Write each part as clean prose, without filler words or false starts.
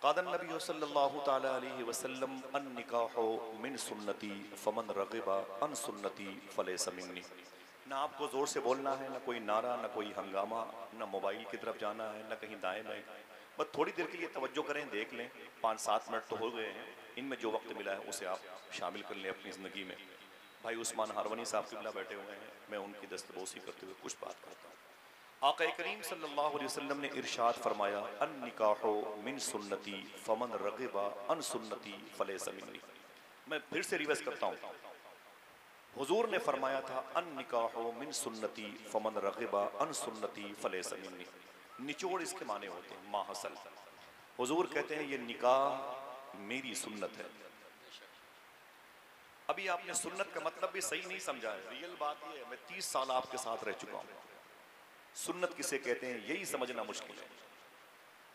क़ालन नबी सल्लल्लाहु तआला अलैहि वसल्लम अन निकाहु मिन सुन्नती फमन रग़िबा अन सुन्नती फलैसा मिन्नी। ना आपको ज़ोर से बोलना है, ना कोई नारा, ना कोई हंगामा, ना मोबाइल की तरफ जाना है, ना कहीं दाएं बाएं। बस थोड़ी देर के लिए तवज्जो करें, देख लें, 5-7 मिनट तो हो गए हैं, इनमें जो वक्त मिला है उसे आप शामिल कर लें अपनी ज़िंदगी में। भाई उस्मान हारवनी साहब किबला बैठे हुए हैं, मैं उनकी दस्तबोसी करते हुए कुछ बात करता हूँ। आक़ा करीम सल्लल्लाहु अलैहि वसल्लम ने इरशाद फरमाया, अन निकाहो मिन सुन्नती फमन रग़िबा अन सुन्नती फलैसा मिन्नी। मैं फिर से रिवर्स करता हूँ। हुजूर ने फरमाया था, अन निकाहो मिन सुन्नती फमन रग़िबा अन सुन्नती फलैसा मिन्नी। निचोड़ इसके माने होते हैं माहसल। हुजूर कहते हैं ये निकाह मेरी सुन्नत है। अभी आपने सुन्नत का मतलब भी सही नहीं समझा है। रियल बात ये है, मैं 30 साल आपके साथ रह चुका हूँ। सुन्नत किसे कहते हैं यही समझना मुश्किल है।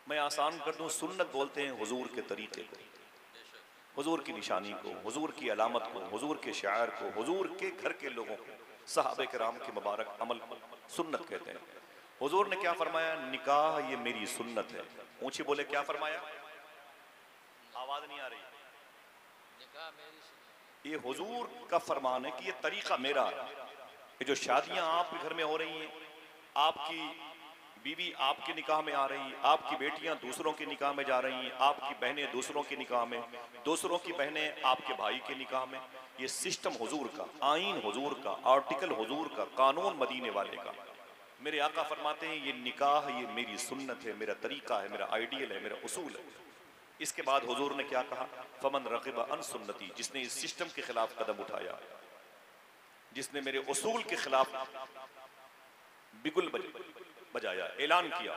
मैं आसान कर दूं, सुन्नत बोलते हैं हुजूर के तरीके को, हुजूर की निशानी को, हुजूर की अलामत को, हुजूर के शायर को, हुजूर के घर के लोगों को, सहाबे किराम के मुबारक अमल को सुन्नत कहते हैं। हुजूर ने क्या फरमाया? निकाह ये मेरी सुन्नत है। ऊंची बोले क्या फरमाया? आवाज नहीं आ रही। निकाह मेरी सुन्नत। ये हुजूर का फरमान है कि ये तरीका मेरा है। ये जो शादियां आपके घर में हो रही हैं, आपकी बीवी आपके निकाह में आ रही है, आपकी बेटियां दूसरों के निकाह में जा रही हैं, आपकी बहनें दूसरों के निकाह में, दूसरों की बहनें आपके भाई के निकाह में, ये सिस्टम हुजूर का, आईन हुजूर का, आर्टिकल हुजूर का, कानून मदीने वाले का। मेरे आका फरमाते हैं ये निकाह ये मेरी सुन्नत है, मेरा तरीका है, मेरा आइडियल है, मेरा उसूल है। इसके बाद हुजूर ने क्या कहा? फमन रग़िबा अन सुन्नती, जिसने इस सिस्टम के खिलाफ कदम उठाया, जिसने मेरे उसूल के खिलाफ बिगुल बजाया, ऐलान किया,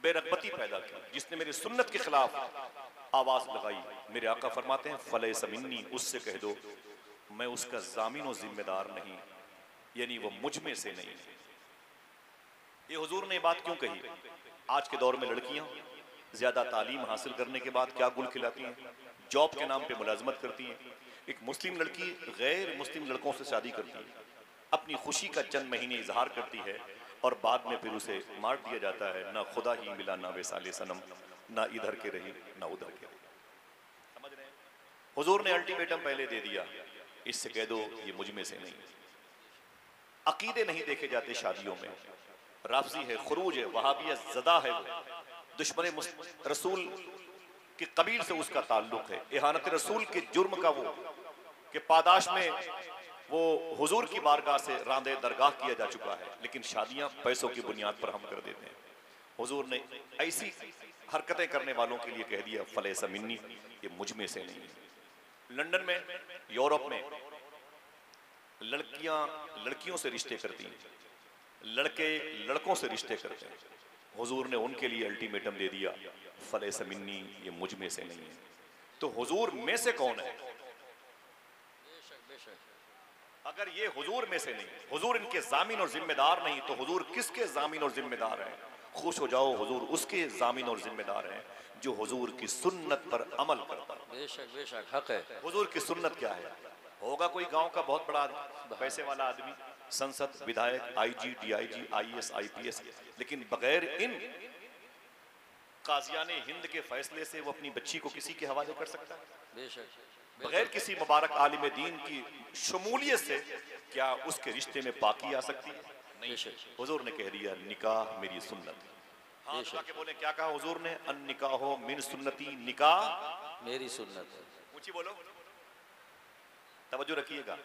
बेरग़बती पैदा की, जिसने मेरी सुन्नत के खिलाफ आवाज लगाई, मेरे आका फरमाते हैं फलैसा मिन्नी, उससे कह दो मैं उसका ज़ामिन और जिम्मेदार नहीं, यानी वो मुझ में से नहीं। ये हुजूर ने बात क्यों कही? आज के दौर में लड़कियां ज्यादा तालीम हासिल करने के बाद क्या गुल खिलाती हैं? जॉब के नाम पे मुलाजमत करती हैं। एक मुस्लिम लड़की गैर मुस्लिम लड़कों से शादी करती है, अपनी खुशी का चंद महीने इजहार करती है और बाद में फिर उसे मार दिया जाता है। ना खुदा ही मिला ना वेसाले सनम, ना इधर के रही ना उधर के रही। समझ रहे हैं? हुजूर ने अल्टीमेटम पहले दे दिया, इससे कह दो ये मुझ में से नहीं। अकीदे नहीं देखे जाते शादियों में। राफजी है, खुरूज है, वहाबिया ज़दा है, दुश्मन रसूल के कबील से उसका ताल्लुक है, इहानत रसूल के जुर्म का वो कि पादाश में वो हुजूर की बारगाह से रांदे दरगाह किया जा चुका है, लेकिन शादियां पैसों की बुनियाद पर हम कर देते हैं। हुजूर ने ऐसी हरकतें करने वालों के लिए कह दिया फलैसा मिन्नी, ये मुझ में से नहीं है। लंदन में, यूरोप में लड़कियां लड़कियों से रिश्ते करती हैं, लड़के लड़कों से रिश्ते करते हैं। हुजूर ने उनके लिए अल्टीमेटम दे दिया फलैसा मिन्नी, ये मुझ में से नहीं है। तो हुजूर में से कौन है? अगर ये हुजूर में से नहीं, हुजूर इनके जामिन और जिम्मेदार नहीं, तो हुजूर किसके जामिन और जिम्मेदार हैं? खुश हो जाओ, हुजूर उसके जामिन और जिम्मेदार हैं जो हुजूर की सुन्नत पर अमल करता है। बेशक बेशक हक है। हुजूर की सुन्नत क्या है? होगा कोई गांव का बहुत बड़ा पैसे वाला आदमी, संसद, विधायक, आईजी, डीआईजी, आईएएस, आईपीएस, लेकिन बगैर इन काजियाने हिंद के फैसले से वो अपनी बच्ची को किसी के हवाले कर सकता है? बेशक। बगैर किसी मुबारक आलिम दीन की शमूलियत से क्या उसके रिश्ते में पाकी आ सकती है? नहीं। हुजूर ने कह दिया निकाह मेरी सुन्नत है। हाँ, के बोले क्या कहा हुजूर ने? अन निकाहो मिन सुन्नती, निकाह मेरी सुन्नत है। ऊंची बोलो, तवज्जो रखिएगा,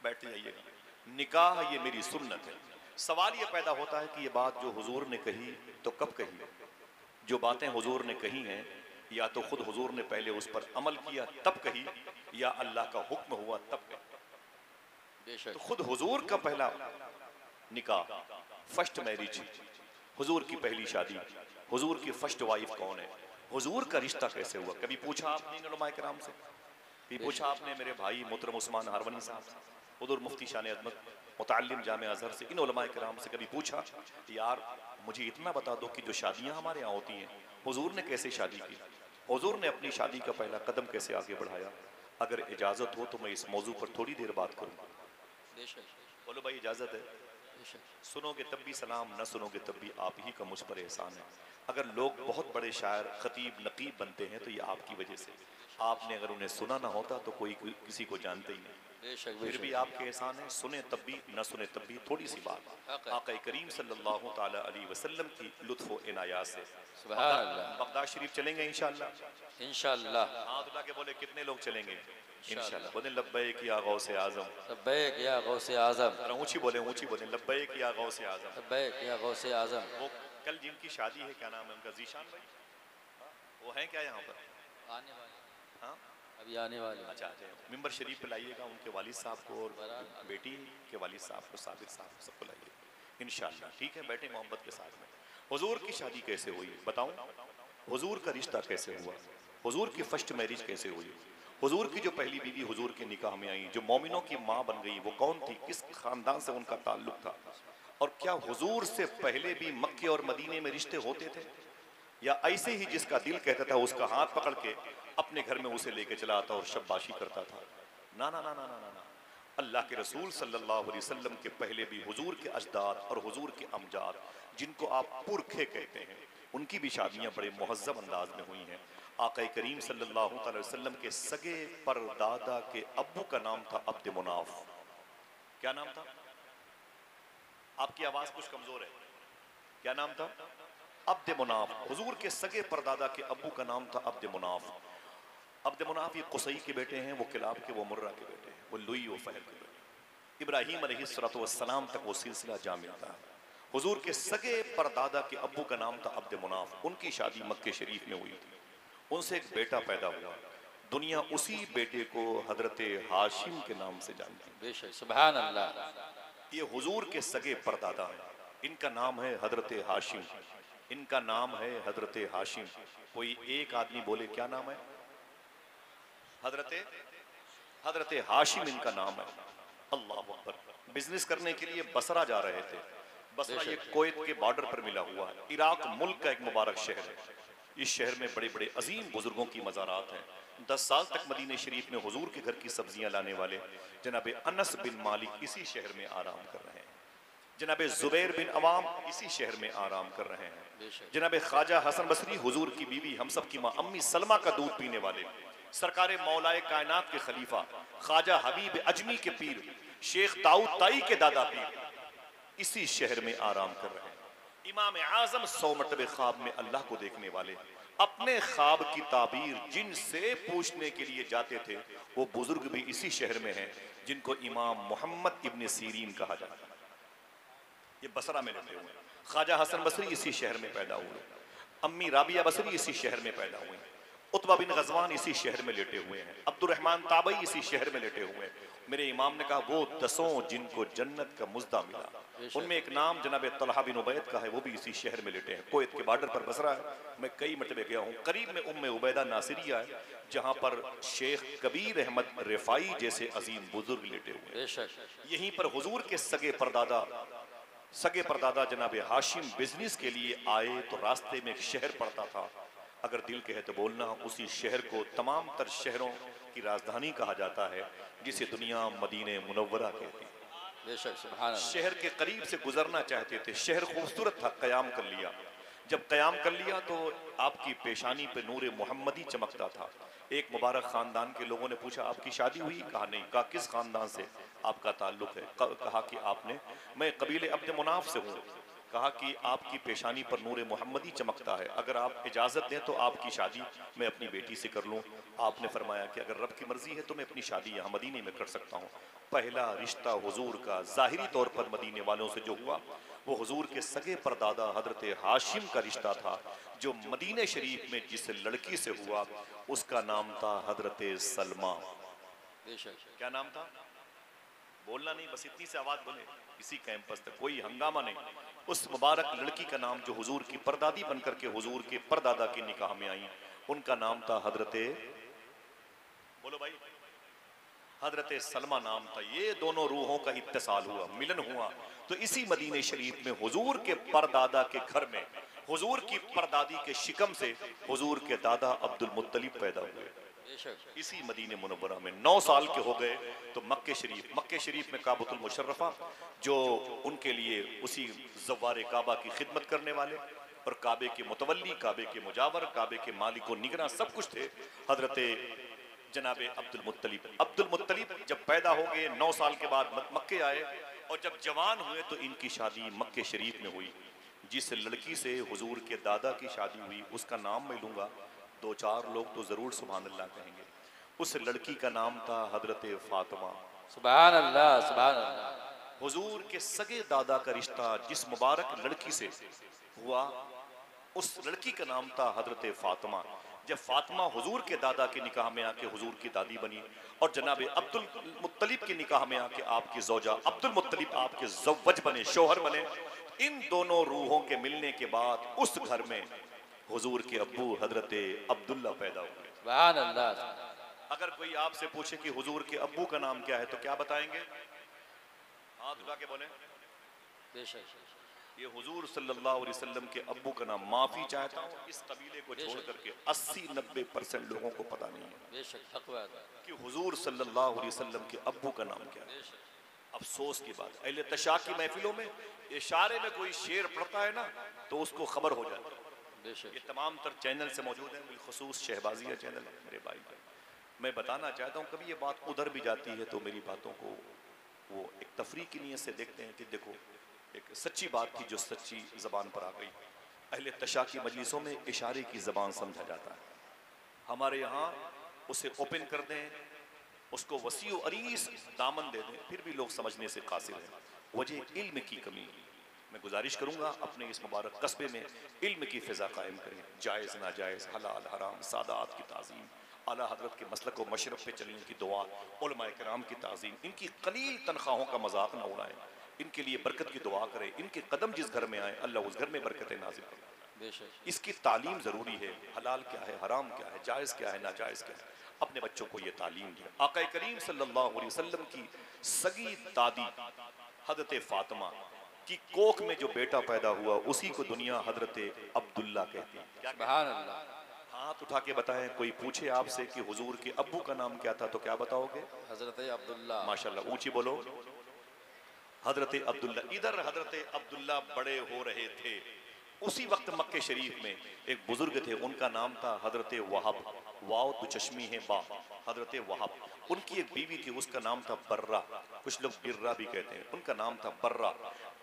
बैठते जाइएगा। निकाह ये मेरी सुन्नत है। सवाल ये पैदा होता है कि ये बात जो हुजूर ने कही तो कब कही? जो बातें हुजूर ने कही हैं या तो खुद हुजूर ने पहले उस पर अमल किया तब कही, या अल्लाह का हुक्म हुआ तब कही। तो खुद हुजूर का पहला निकाह, फर्स्ट मैरिज, हुजूर की पहली शादी, हुजूर की फर्स्ट वाइफ कौन है? हुजूर का रिश्ता कैसे हुआ? कभी पूछा आपने इन उलमाए किराम से? कभी पूछा आपने मेरे भाई मोहतरम उस्मान हारवनी साहब से, हुजूर मुफ्ती शान अज़मत मुतअल्लिम जामे अज़हर से, इन उलमाए किराम से कभी पूछा यार मुझे इतना बता दो कि जो शादियां हमारे यहाँ होती हैं हुजूर ने कैसे शादी की? हुजूर ने अपनी शादी का पहला कदम कैसे आगे बढ़ाया? अगर इजाजत हो तो मैं इस मौजू पर थोड़ी देर बात करूँ। बोलो भाई इजाजत है? सुनोगे तब भी सलाम, न सुनोगे तब भी आप ही का मुझ पर एहसान है। अगर लोग बहुत बड़े शायर, खतीब, नकीब बनते हैं तो ये आपकी वजह से। आपने अगर उन्हें सुना ना होता तो कोई किसी को जानते ही नहीं। बेशक फिर भी बेशक आपके एहसान है, सुने तब भी न सुने तब भी। थोड़ी सी बात हक है। आका करीम सल्लल्लाहु ताला अलैहि वसल्लम की लुत्फ़ व इनायत से सुभान अल्लाह। बगदाद शरीफ चलेंगे इंशाअल्लाह। इंशाअल्लाह हाथ उठा के बोले कितने लोग चलेंगे? इंशाअल्लाह। इंशाअल्लाह। बोले लब्बैक या गौसे आज़म। लब्बैक या गौसे आज़म। जरा ऊंची बोले लब्बैक या गौसे आज़म। लब्बैक या गौसे आज़म। वो कल जिनकी शादी है, क्या नाम है उनका, जीशान भाई, वो हैं क्या यहाँ पर? आने वाले, हाँ अभी आने वाले। अच्छा अच्छा, मिंबर शरीफ पे लाइएगा उनके वालिद साहब को और बेटी के वालिद साहब को, साबिर साहब को, सबको लाइए इंशाअल्लाह। ठीक है, बैठे मोहब्बत के साथ में। हुजूर की शादी कैसे हुई बताऊं? हुजूर का रिश्ता कैसे हुआ? हुजूर की फर्स्ट मैरिज कैसे हुई? हुजूर की जो पहली बीवी हुजूर के निकाह में आई, जो मोमिनों की माँ बन गई, वो कौन थी? किस खानदान से उनका ताल्लुक था? और क्या हुजूर से पहले भी मक्के और मदीने में रिश्ते होते थे, या ऐसे ही जिसका दिल कहता था उसका हाथ पकड़ के अपने घर में उसे लेके चला आता और शब्बाशी करता था? ना ना ना ना ना ना ना। अल्लाह के रसूल सल्लल्लाहु अलैहि वसल्लम के पहले भी हुजूर के अजदाद और हुजूर के अमजाद, जिनको आप पुरखे कहते हैं, उनकी भी शादियां बड़े मुहज्जब अंदाज में हुई हैं। आका करीम सल्लल्लाहु अलैहि वसल्लम के सगे परदादा के अब्बू का नाम था अब्द मुनाफ। क्या नाम था? आपकी आवाज कुछ कमजोर है। क्या नाम था? अब्द मुनाफ। हुजूर के सगे परदादा के अब्बू का नाम था अब्द मुनाफ। अब्द मुनाफ ये कुसई के बेटे हैं, वो किलाब के, वो मुर्रा के बेटे हैं, वो लुई व फहल के बेटे। इब्राहीम अलैहिस्सलाम तक वो सिलसिला जा मिलता है। हुजूर के सगे परदादा के अब्बू का नाम था अब्द मुनाफ। उनकी शादी मक्के शरीफ में हुई थी। उनसे एक बेटा पैदा हुआ। दुनिया उसी बेटे को हजरत हाशिम के नाम से जानती है। बेशक सुभान अल्लाह। ये हुजूर के सगे परदादा हैं, इनका नाम है हजरत हाशिम। इनका नाम है हजरत हाशिम। कोई एक आदमी बोले क्या नाम है? हजरत हाशिम इनका नाम है। अल्लाह अकबर। बिजनेस करने के लिए बसरा जा रहे थे। बसरा ये कुवैत के बॉर्डर पर मिला हुआ है। इराक मुल्क का एक मुबारक शहर है। इस शहर में बड़े बड़े अजीम बुजुर्गों की मज़ारात हैं। 10 साल तक मदीने शरीफ में हुजूर के घर की सब्जियां लाने वाले जनाब अनस बिन मालिक इसी शहर में आराम कर रहे हैं। जनाब जुबैर बिन अवाम इसी शहर में आराम कर रहे हैं। जनाब ख्वाजा हसन बसरी हुजूर की बीवी, हम सब की माँ अम्मी सलमा का दूध पीने वाले, सरकारे मौलाए कायनात के खलीफा ख्वाजा हबीब अजमी के पीर शेख दाऊद ताई के दादा पीर इसी शहर में आराम कर रहे हैं। इमाम आजम 100 मरतबे ख्वाब में अल्लाह को देखने वाले, अपने ख्वाब की ताबीर जिनसे पूछने के लिए जाते थे, वो बुजुर्ग भी इसी शहर में हैं, जिनको इमाम मोहम्मद इब्न सीरीन कहा जाता है। ये बसरा में रहते हुए। ख्वाजा हसन बसरी इसी शहर में पैदा हुए। अम्मी राबिया बसरी इसी शहर में पैदा हुए। उत्बा बिन गजवान इसी शहर में लेटे हुए हैं। अब्दुर्रहमान ताबई इसी शहर में लेटे हुए हैं। मेरे इमाम ने कहा वो 10 जिनको जन्नत का मुज्दा मिला, उनमें एक नाम जनाब तलहा बिन उबैद का है, वो भी इसी शहर में लेटे हैं। कुवैत के बॉर्डर पर बसरा है। मैं कई मरतबे गया हूँ। करीब में उम्मे उबैदा नासिरिया है, जहाँ पर शेख कबीर अहमद रिफाई जैसे अजीम बुजुर्ग लेटे हुए हैं। यहीं पर हुजूर के सगे परदादा जनाब हाशिम बिजनेस के लिए आए तो रास्ते में एक शहर पड़ता था। अगर दिल कहे तो बोलना, उसी शहर को तमाम तर शहरों की राजधानी कहा जाता है, जिसे दुनिया मदीने मुनव्वरा कहती है। शहर के करीब से गुजरना चाहते थे। शहर खूबसूरत था, कयाम कर लिया। जब कयाम कर लिया तो आपकी पेशानी पे नूर मोहम्मदी चमकता था। एक मुबारक खानदान के लोगों ने पूछा आपकी शादी हुई? कहा नहीं। कहा किस खानदान से आपका ताल्लुक है? कहा कि आपने, मैं कबीले अब्द मुनाफ से हूँ। कहा कि आपकी पेशानी पर नूर मोहम्मदी चमकता है, अगर आप इजाज़त दें तो आपकी शादी मैं अपनी बेटी से कर लूँ। आपने फरमाया कि अगर रब की मर्जी है तो मैं अपनी शादी यहाँ मदीने में कर सकता हूँ। पहला रिश्ता हुजूर का ज़ाहिरी तौर पर मदीने वालों से जो हुआ, वो हुजूर के सगे परदादा हजरत हाशिम का रिश्ता था, जो मदीने शरीफ में जिस लड़की से हुआ उसका नाम था हजरत सलमा। क्या नाम था? बोलना नहीं, बस इतनी से आवाज बोले। इसी कैंपस तक कोई हंगामा नहीं। उस मुबारक लड़की का नाम जो हुजूर की परदादी बनकर के हुजूर के परदादा के निकाह में आई, उनका नाम था हजरत, बोलो भाई, हजरत सलमा नाम था। ये दोनों रूहों का इत्तिसाल हुआ, मिलन हुआ, तो इसी मदीने शरीफ में हुजूर के परदादा के घर में हुजूर की परदादी के शिकम से हुजूर के दादा अब्दुल मुत्तलिब पैदा हुए। बेशक। इसी मदीने मुनव्वरा में 9 साल के हो गए तो मक्के शरीफ में काबतुल मुशर्रफा, जो उनके लिए उसी ज़व्वारे काबा की खिदमत करने वाले और काबे के मुतवल्ली, काबे के मुजावर, काबे के मालिक व निगरां सब कुछ थे, हजरत जनाबे अब्दुल मुत्तलिब जब पैदा हो गए 9 साल के बाद मक्के आए और जब जवान हुए तो इनकी शादी मक्के शरीफ में हुई। जिस लड़की से हुजूर के दादा की शादी हुई उसका नाम मैं लूंगा, 2-4 लोग तो जरूर सुभान अल्लाह कहेंगे। उस लड़की का नाम था हजरत फातिमा। सुभान अल्लाह, सुभान अल्लाह। हुजूर के सगे दादा का रिश्ता जिस मुबारक लड़की से हुआ उस लड़की का नाम था हजरत फातिमा। जब फातिमा हुजूर के दादा के निकाह में आके हुजूर की दादी बनी और जनाब अब्दुल मुत्तलिब के निकाह में आके आपकी ज़ौजा अब्दुल मुत्तलिब आपके ज़व्वज बने, शौहर बने। इन दोनों रूहों के मिलने के बाद उस घर में हुजूर के अब्बू हजरत अब्दुल्ला पैदा हुए। सुभान अल्लाह। अगर कोई आपसे पूछे कि हुजूर के अब्बू का नाम क्या है तो क्या बताएंगे? हाथ उठा के बोले। बेशक। ये हुजूर सल्लल्लाहु अलैहि वसल्लम के अब्बू का नाम। माफी चाहता हूँ इस कबीले को छोड़ करके 80-90% लोगों को पता नहीं है बेशक, हक बात है। कि हुजूर सल्लल्लाहु अलैहि वसल्लम के अब्बू का नाम क्या है। अफसोस की बात, अहले तशा की महफिलों में इशारे में कोई शेर पढ़ता है ना तो उसको खबर हो जाती है। बेशक। ये तमाम तर चैनल से मौजूद है, बिलखुसूस शहबाजिया चैनल मेरे भाई। मैं बताना चाहता हूँ कभी ये बात उधर भी जाती है तो मेरी बातों को वो एक तफरी की नीयत से देखते हैं कि देखो एक सच्ची बात थी जो सच्ची जबान पर आ गई। अहले तशा की मजलिसों में इशारे की जबान समझा जाता है, हमारे यहाँ उसे ओपन कर दें, उसको वसी अरीस दामन दे दें, फिर भी लोग समझने से कासिर हैं। वजह इल्म की कमी। मैं गुजारिश करूंगा अपने इस मुबारक कस्बे में इल्म की फ़िज़ा कायम करें। जायज़ नाजायज़, हलाल हराम, सादात की ताज़ीम, आला हज़रत के मसलक व मशरब पे चलने की दुआ, उलमाए किराम की ताज़ीम, इनकी कलील तनख्वाहों का मजाक न उड़ाएं, इनके लिए बरकत की दुआ करें। इनके कदम जिस घर में आए अल्लाह उस घर में बरकतें नाज़िल करें। बेशक। इसकी तालीम ज़रूरी है, हलाल क्या है, हराम क्या है, जायज़ क्या है, नाजायज़ क्या है। अपने बच्चों को ये तालीम दिया। आका करीम सल्लल्लाहु अलैहि वसल्लम की सगी दादी हज़रत फातिमा की कोख में जो बेटा पैदा हुआ उसी को दुनिया हज़रत अब्दुल्ला कहती है। क्या सुभान अल्लाह। हाथ उठा के बताएं, कोई पूछे आपसे कि हुजूर के अब्बू का नाम क्या था तो क्या बताओगे? हजरत अब्दुल्ला। माशाल्लाह, ऊंची बोलो। हजरत अब्दुल्ला। इधर हजरत अब्दुल्ला बड़े हो रहे थे, उसी वक्त मक्के शरीफ में एक बुजुर्ग थे, उनका नाम था हजरत वहाब। वाओ दो चश्मी है बा, हजरत वहाब। उनकी एक बीवी थी, उसका नाम था बर्रा, कुछ लोग बिर्रा भी कहते हैं, उनका नाम था बर्रा।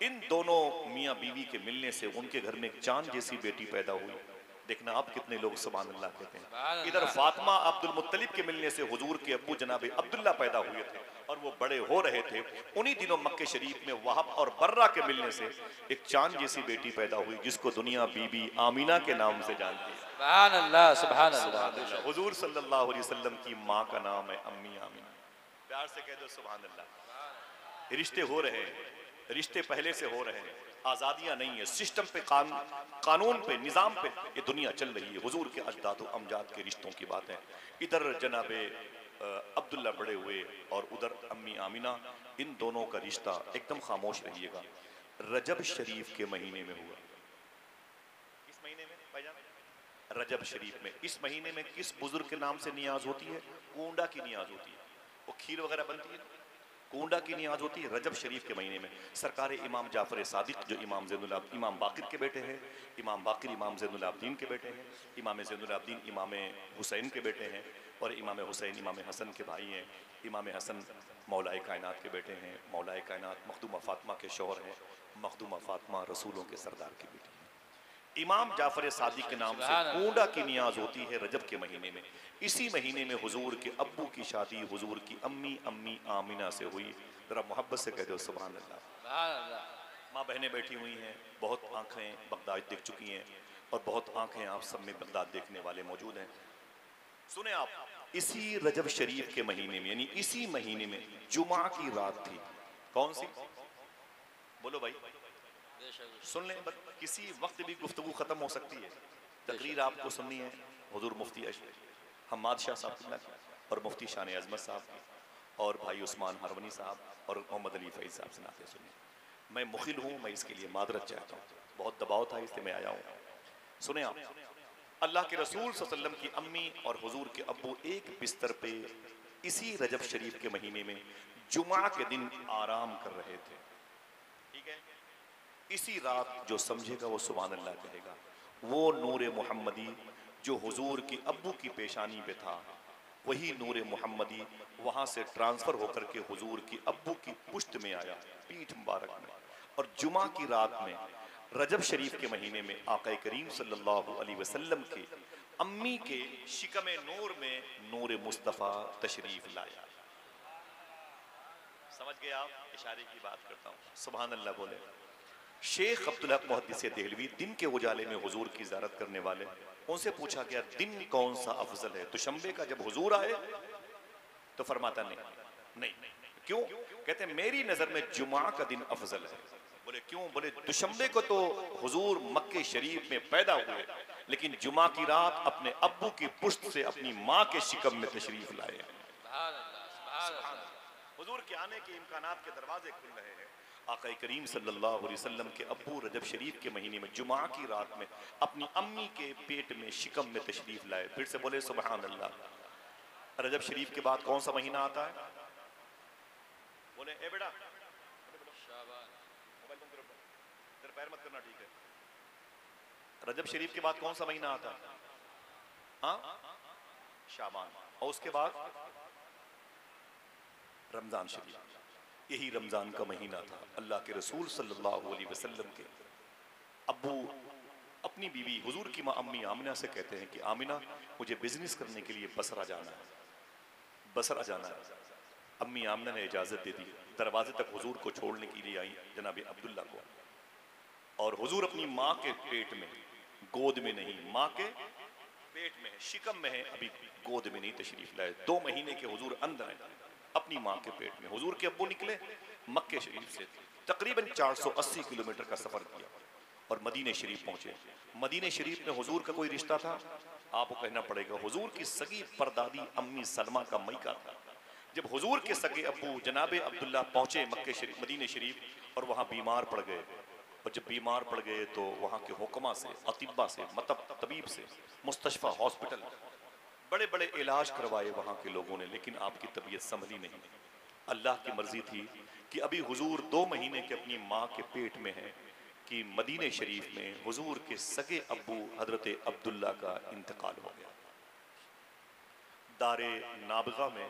इन दोनों मियाँ बीवी के मिलने से उनके घर में एक चांद जैसी बेटी पैदा हुई। देखना आप कितने लोग सुभान अल्लाह कहते हैं। इधर फातिमा अब्दुल मुत्तलिब के मिलने से हुजूर के अब्बू जनाब अब्दुल्ला पैदा हुए थे और वो बड़े हो रहे थे। उन्हीं दिनों मक्के शरीफ में वहाब और बर्रा के मिलने से एक चांद जैसी बेटी पैदा हुई जिसको दुनिया बीबी आमीना के नाम से जानती है। सुभान अल्लाह, सुभान अल्लाह। हुजूर सल्लल्लाहु अलैहि वसल्लम की माँ का नाम है अम्मी आमीना। प्यार से कह दो सुभान अल्लाह। रिश्ते हो रहे हैं, रिश्ते पहले से हो रहे हैं, आज़ादियाँ नहीं है, सिस्टम पे कानून पे निज़ाम पे ये दुनिया चल रही है। हुजूर के अजदाद व अमजाद के रिश्तों की बात है। इधर जनाबे अब्दुल्ला बड़े हुए और उधर अम्मी आमीना। इन दोनों का रिश्ता, एकदम खामोश रहिएगा, रजब शरीफ के महीने में हुआ। किस महीने में भाईजान? रजब शरीफ में। इस महीने में किस बुजुर्ग के नाम से नियाज होती है? कूंडा की नियाज होती है, वो खीर वगैरह बनती है, कूंडा की नियाज होती है रजब शरीफ के महीने में। सरकार इमाम जाफर सादिक जो इमाम बाकिर के बेटे हैं, इमाम बाकिर इमाम ज़ैनुल आबदीन के बेटे हैं, इमाम ज़ैनुल आबदीन इमाम हुसैन के बेटे हैं और इमाम हुसैन इमाम हसन के भाई हैं। इमाम हसन मौलाए कायनात के बेटे हैं, मौलाए कायनात मखदूमा फातिमा के शौहर हैं, मखदूमा फातिमा रसूलों के सरदार की बेटी है। इमाम जाफर सादिक के नाम से कूंडा की नियाज होती है रजब के महीने में। इसी महीने में हुजूर के अब्बू की शादी हुजूर की अम्मी आमीना से हुई। जरा मोहब्बत से कह दो सुभान अल्लाह। माँ बहनें बैठी हुई हैं, बहुत आंखें बगदाद देख चुकी हैं और बहुत आंखें आप सब में बगदाद देखने वाले मौजूद हैं। सुने आप, इसी रजब शरीफ के महीने में, यानी इसी महीने में जुमा की रात थी। कौन सी? बोलो भाई, सुन लें, किसी वक्त भी गुफ्तगू खत्म हो सकती है। तकरीर आपको सुननी है हुजूर मुफ्ती हम्माद शाह साहब की और मुफ्ती शान अजमत साहब की और भाई उस्मान हरवनी साहब और मोहम्मद अली फैज़ साहब से नाते सुनिए। मैं मुखिल हूँ, मैं इसके लिए मादरत चाहता हूँ, बहुत दबाव था इसलिए मैं आया हूँ। सुने आप, अल्लाह के रसूल सल्लल्लाहु अलैहि वसल्लम की अम्मी और हुजूर के अब्बू एक बिस्तर पे इसी रजब शरीफ के महीने में जुमा के दिन आराम कर रहे थे। ठीक है, इसी रात जो समझेगा वो सुभान अल्लाह कहेगा। वो नूर मोहम्मदी जो हुजूर की अब्बू की पेशानी पे था, वही नूर मोहम्मदी वहां से ट्रांसफर होकर के हुजूर की अब्बू की पुश्त में आया, पीठ मुबारक में। और जुमा की रात में रजब शरीफ के महीने में आका करीम सल्लल्लाहु अलैहि वसल्लम के अम्मी के शिकम नूर में नूर मुस्तफ़ा तशरीफ लाया। समझ गए आप? इशारे की बात करता हूँ, सुभान अल्लाह बोले। शेख अब्दुल हक मुहद्दिस देहलवी दिन के उजाले में हुजूर की ज़ियारत करने वाले, उनसे पूछा गया दिन कौन सा अफजल है? दुशंबे का जब हुजूर आए तो फरमाता नहीं। क्यों? कहते हैं मेरी नजर में जुमा का दिन अफजल है। बोले क्यों? बोले दुशंबे को तो हुजूर मक्के शरीफ में पैदा हुए, लेकिन जुमा की रात अपने अब्बू की पुश्त से अपनी माँ के शिकम में तशरीफ लाए। हुजूर के आने के इम्कानात के दरवाजे खुल रहे हैं। आका करीम सल्लल्लाहु अलैहि वसल्लम के अब्बू रजब शरीफ के महीने में जुमा की रात में अपनी अम्मी के पेट में शिकम में तशरीफ लाए। फिर से बोले सुभान अल्लाह। रजब शरीफ के बाद कौन सा महीना आता है? बोले ए बेटा मोबाइल बंद करो, तेरे पैर मत करना, ठीक है? रजब शरीफ के बाद कौन सा महीना आता है? हाँ, शाबान। और उसके बाद रमजान शरीफ। यही रमजान का महीना था। अल्लाह के रसूल सल्लल्लाहु अलैहि वसल्लम के अब्बू अपनी बीवी हुजूर की माँ अम्मी आमिना से कहते हैं कि आमिना मुझे बिजनेस करने के लिए बसरा जाना है, बसरा जाना है। अम्मी आमिना ने इजाजत दे दी। दरवाजे तक हुजूर को छोड़ने के लिए आई जनाब अब्दुल्ला को, और हुजूर अपनी माँ के पेट में, गोद में नहीं, माँ के पेट में है, शिकम में है, अभी गोद में नहीं तशरीफ लाए। 2 महीने के हुजूर अंदर है अपनी माँ के पेट में। हुजूर के अब्बू निकले मक्के शरीफ से, तकरीबन 480 किलोमीटर का सफर किया और मदीने शरीफ पहुंचे। मदीने शरीफ में हुजूर का कोई रिश्ता था? आपको कहना पड़ेगा हुजूर की सगी परदादी अम्मी सलमा का मैका था। जब हुजूर के सगे अब्बू जनाबे अब्दुल्ला पहुंचे मक्के शरीफ, मदीने शरीफ, और वहां बीमार पड़ गए, और जब बीमार पड़ गए तो वहां के हुक्मा से, अतिब्बा से, तबीब से, मुस्तशफा हॉस्पिटल, बड़े बड़े इलाज करवाए वहां के लोगों ने, लेकिन आपकी तबीयत संभली नहीं। अल्लाह की मर्जी थी कि अभी हुजूर 2 महीने के अपनी माँ के पेट में है कि मदीने शरीफ में हुजूर के सगे अब्बू हजरत अब्दुल्ला का इंतकाल हो गया। दारे नाबगा में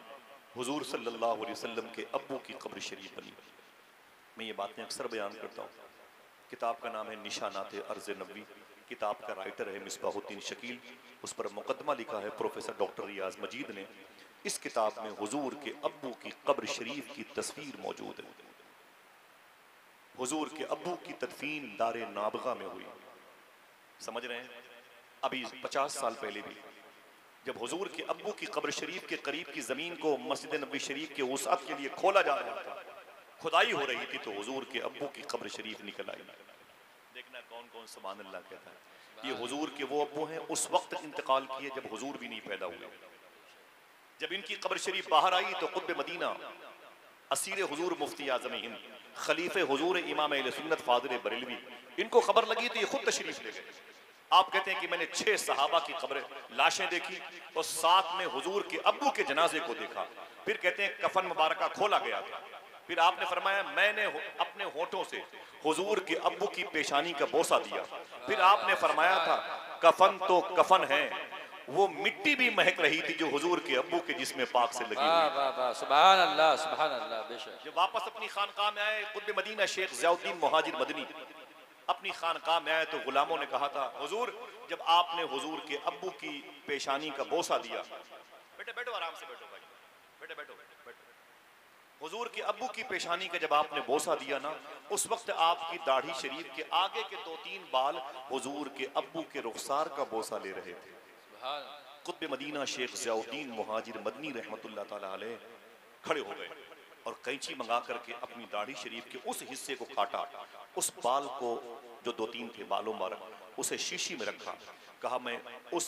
हुजूर सल्लल्लाहु अलैहि वसल्लम के अब्बू की कब्र शरीफ बनी। मैं ये बातें अक्सर बयान करता हूँ। किताब का नाम है निशानात अर्ज़ नबवी, किताब का राइटर है मिसबाहुद्दीन शकील, उस पर मुकदमा लिखा है प्रोफेसर डॉक्टर रियाज मजीद ने। इस किताब में हुजूर के अब्बू की कब्र शरीफ की तस्वीर मौजूद है। हुजूर के अब्बू की तदफीन दारे नाबगा में हुई। समझ रहे हैं? अभी 50 साल पहले भी जब हुजूर के अब्बू की कब्र शरीफ के करीब की जमीन को मस्जिद नबी शरीफ के वसात के लिए खोला जा रहा था, खुदाई हो रही थी, तो हुजूर के अब्बू की कब्र शरीफ निकल आई। देखना कौन कौन सुभान अल्लाह कहता है। ये हुजूर के वो अब्बू हैं, उस वक्त इंतकाल किए जब हुजूर भी नहीं पैदा हुए। जब इनकी कब्र शरीफ बाहर आई तो कुतुब मदीना, असीर हुजूर मुफ्ती आज़म हिंद, खलीफे हुजूर इमाम अहले सुन्नत फादिल बरेलवी, इनको खबर लगी तो ये खुद तशरीफ ले गए। आप कहते हैं कि मैंने 6 सहाबा की कब्रें, लाशें देखी और साथ में हुजूर के अब्बू के जनाजे को देखा। फिर कहते हैं कफन मुबारका खोला गया था। फिर आपने फरमाया मैंने अपने होठों से हुजूर के अब्बू की पेशानी का बोसा दिया। फिर आपने फरमाया था कफन तो कफन है, वो मिट्टी भी महक रही थी जो हुजूर के अब्बू के जिस्म पाक से लगी हुई। सुभान अल्लाह, सुभान अल्लाह। बेशक जब वापस अपनी खानकाह में आए कुतुब मदीना शेख ज़ियाउद्दीन मुहाजिर मदनी, अपनी खानकाह में आए तो गुलामों ने कहा था हुजूर जब आपने हुजूर के अब्बू की पेशानी का बोसा दिया, बेटे बैठो आराम से बैठो भाई, बेटे बैठो बैठो। हुजूर के अब्बू की पेशानी का जब आपने बोसा दिया ना, उस वक्त आपकी दाढ़ी शरीफ के आगे के 2-3 बाल हुजूर के अब्बू के रुखसार का बोसा ले रहे थे। कुतुब मदीना शेख ज़ियाउद्दीन मुहाजिर मदनी रहमतुल्लाह ताला अलैह खड़े हो गए और कैंची मंगा करके अपनी दाढ़ी शरीफ के उस हिस्से को काटा, उस बाल को जो 2-3 थे बालों मुबारक, उसे शीशी में रखा। कहा मैं उस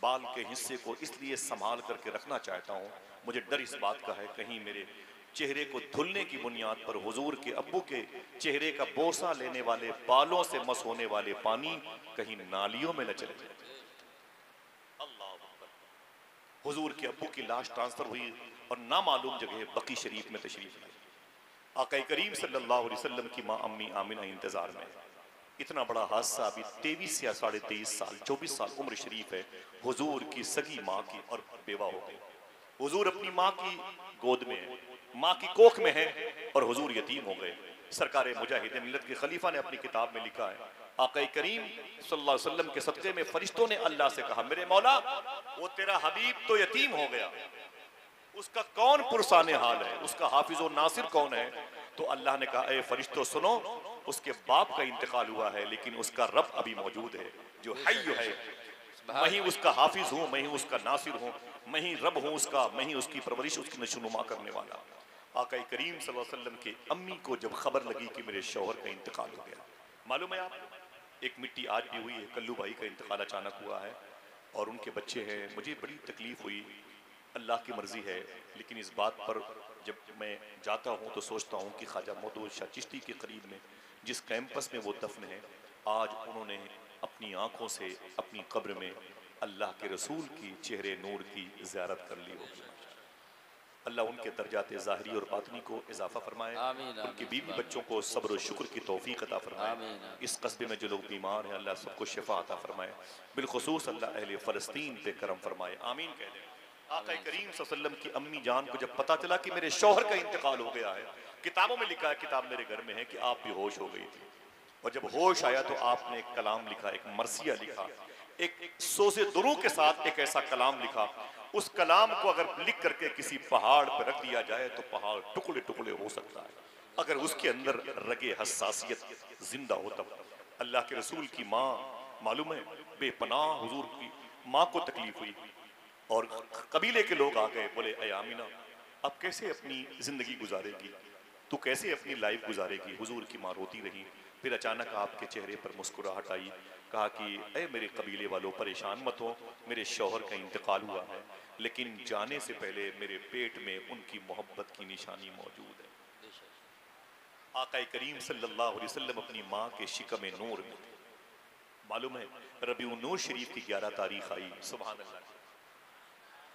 बाल के हिस्से को इसलिए संभाल करके रखना चाहता हूँ, मुझे डर इस बात का है कहीं मेरे चेहरे को धुलने की बुनियाद पर हुजूर के अब्बू के चेहरे का बोसा लेने वाले बालों से मस होने वाले पानी कहीं नालियों में न चले जाए। हुजूर के अब्बू की लाश ट्रांसफर हुई और नामालूम जगह बकी शरीफ में तशरीफ लाई। आका करीम सल्लल्लाहु अलैहि वसल्लम की माँ अम्मी आमिना इंतजार में। इतना बड़ा हादसा, अभी 23 या 23.5 साल 24 साल उम्र शरीफ है हुजूर की सगी माँ की और बेवा हो गई। हुजूर अपनी माँ की गोद में है, माँ की कोख में है और हुजूर यतीम हो गए। सरकार मुजाहिद मिल्लत के खलीफा ने अपनी किताब में लिखा है, आका करीम सल्लल्लाहु अलैहि वसल्लम के सदक़े में फरिश्तों ने अल्लाह से कहा, मेरे मौला वो तेरा हबीब तो यतीम हो गया, उसका कौन पुरसाने हाल है, उसका हाफिज और नासिर कौन है? तो अल्लाह ने कहा, ए फरिश्तों सुनो, उसके बाप का इंतकाल हुआ है लेकिन उसका रब अभी मौजूद है जो हय्य है। मैं ही उसका हाफिज हूँ, मैं ही उसका नासिर हूँ, मैं ही रब हूँ उसका, मैं ही उसकी परवरिश उसकी नशोनुमा करने वाला। आका करीम सल्लल्लाहु अलैहि वसल्लम की अम्मी को जब खबर लगी कि मेरे शौहर का इंतकाल हो गया, मालूम है आपको, एक मिट्टी आज भी हुई है, कल्लू भाई का इंतकाल अचानक हुआ है और उनके बच्चे हैं। मुझे बड़ी तकलीफ हुई, अल्लाह की मर्जी है, लेकिन इस बात पर जब मैं जाता हूँ तो सोचता हूँ कि ख्वाजा मौदूद शाह चिश्ती के करीब में जिस कैंपस में वो दफन है, आज उन्होंने अपनी आंखों से अपनी कब्र में अल्लाह के रसूल की चेहरे नूर की ज़ियारत कर ली होगी। अल्लाह उनके दर्जाते ज़ाहरी और बातनी को इजाफा फरमाए, आमीन उनके आमीन बीवी सुभान बच्चों को सब्र और शुक्र की तौफीक अता फरमाए। आमीन आमीन इस कस्बे में जो लोग बीमार हैं अल्लाह सबको शिफा अता फरमाए, बिलखुसूस अल्लाह अहले फ़लस्तीन पे करम फरमाए, आमीन कह दें। आका करीम सल्लल्लाहु अलैहि वसल्लम की अम्मी जान को जब पता चला कि मेरे शौहर का इंतकाल हो गया है, किताबों में लिखा है, किताब मेरे घर में है कि आप बेहोश हो गई थी और जब होश आया तो आपने एक कलाम लिखा, एक मरसिया लिखा, एक सोज़े दुरू के साथ एक ऐसा कलाम लिखा। उस कलाम को अगर लिख करके किसी पहाड़ पर रख दिया जाए तो पहाड़ टुकड़े टुकड़े हो सकता है, अगर उसके अंदर रगे हसासियत जिंदा हो तब। अल्लाह के रसूल की माँ, मालूम है, बेपनाह हुजूर की माँ को तकलीफ हुई और कबीले के लोग आ गए, बोले ए आमिना अब कैसे अपनी जिंदगी गुजारेगी, तू कैसे अपनी लाइफ गुजारेगी? हुजूर की माँ रोती रही, फिर अचानक आपके चेहरे पर मुस्कुराहट आई, कहा कि ए मेरे कबीले वालों परेशान मत हो, मेरे शौहर का इंतकाल हुआ है लेकिन जाने से पहले मेरे पेट में उनकी मोहब्बत की निशानी मौजूद है। आका करीम सल्लल्लाहु अलैहि वसल्लम अपनी माँ के शिकम नूर में थे। मालूम है रबीउन नूर शरीफ की 11 तारीख आई, सुभान अल्लाह,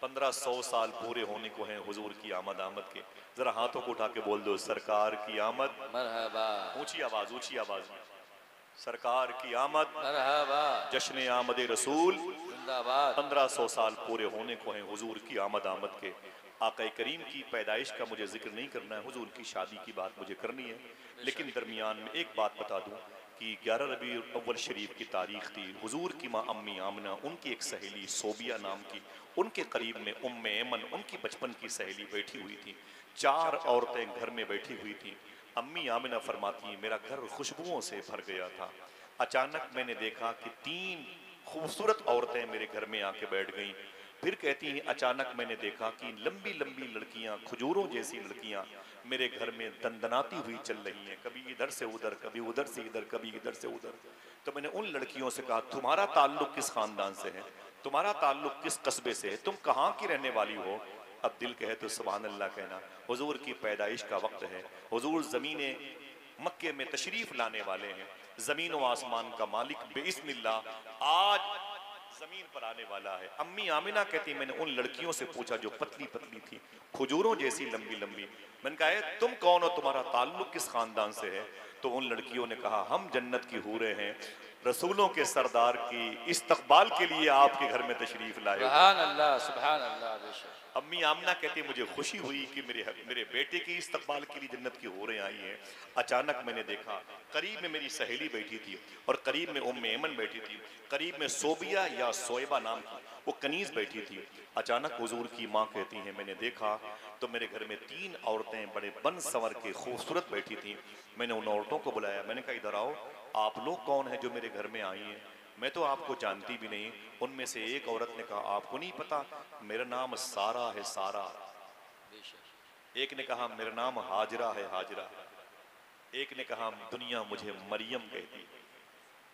1500 साल पूरे होने को हैं हुजूर की आमद के। जरा हाथों को उठा के बोल दो, सरकार की आमद, मरहबा ऊंची आवाज, ऊंची आवाज में, सरकार की आमद, मरहबा जश्न आमद रसूल। जिंदाबाद 1500 साल पूरे होने को हैं हुजूर की आमद के। आका करीम की पैदाइश का मुझे जिक्र नहीं करना है, हुजूर की शादी की बात मुझे करनी है, लेकिन दरमियान में एक बात बता दूं कि 11 रबी अव्वल शरीफ की तारीख थी। हुजूर की माँ अम्मी आमना, उनकी एक सहेली सोबिया नाम की, उनके करीब में उम्मे ऐमन उनकी बचपन की सहेली बैठी हुई थी। 4 औरतें घर में बैठी हुई थी। अम्मी आमिना फरमाती, मेरा घर खुशबुओं से भर गया था। अचानक मैंने देखा कि 3 खूबसूरत औरतें मेरे घर में आके बैठ गईं। फिर कहती हैं, अचानक मैंने देखा कि लंबी लंबी लड़कियां, खजूरों जैसी लड़कियां मेरे घर में दंदनाती हुई चल रही हैं, कभी इधर से उधर, कभी उधर से इधर, कभी इधर से उधर। तो मैंने उन लड़कियों से कहा, तुम्हारा ताल्लुक किस खानदान से है, तुम्हारा ताल्लुक किस कस्बे से है, तुम कहाँ की रहने वाली हो? अब दिल कहे तो सुभान अल्लाह कहना। हुजूर की पैदाइश का वक्त है, हुजूर ज़मीने मक्के में तशरीफ लाने वाले हैं, जमीन व आसमान का मालिक बेइस्निल्लाह आज जमीन पर आने वाला है। अम्मी आमिना कहती, मैंने उन लड़कियों से पूछा जो पतली पतली थी, खजूरों जैसी लंबी लंबी, मैंने कहा तुम कौन हो, तुम्हारा ताल्लुक किस खानदान से है? तो उन लड़कियों ने कहा, हम जन्नत की हूरें हैं, रसूलों के सरदार की इस्तकबाल के लिए आपके घर में तशरीफ लाए। सुभान अल्लाह सुभान अल्लाह बेशक। अम्मी आमना कहती, मुझे खुशी हुई कि मेरे बेटे की इस्तकबाल के लिए जन्नत की हूरें आई हैं। अचानक मैंने देखा, करीब में मेरी सहेली बैठी थी और करीब में उम्मे ऐमन बैठी थी, करीब में सोबिया या सोएबा नाम की वो कनीज बैठी थी। अचानक हुजूर की माँ कहती हैं, मैंने देखा तो मेरे घर में 3 औरतें बड़े बन संवर के खूबसूरत बैठी थी। मैंने उन औरतों को बुलाया, मैंने कहा इधर आओ, आप लोग कौन हैं जो मेरे घर में आई हैं? मैं तो आपको जानती भी नहीं। उनमें से एक औरत ने कहा, आपको नहीं पता मेरा नाम सारा है, सारा। एक ने कहा मेरा नाम हाजरा है, हाजरा। एक ने कहा दुनिया मुझे मरियम कहती है।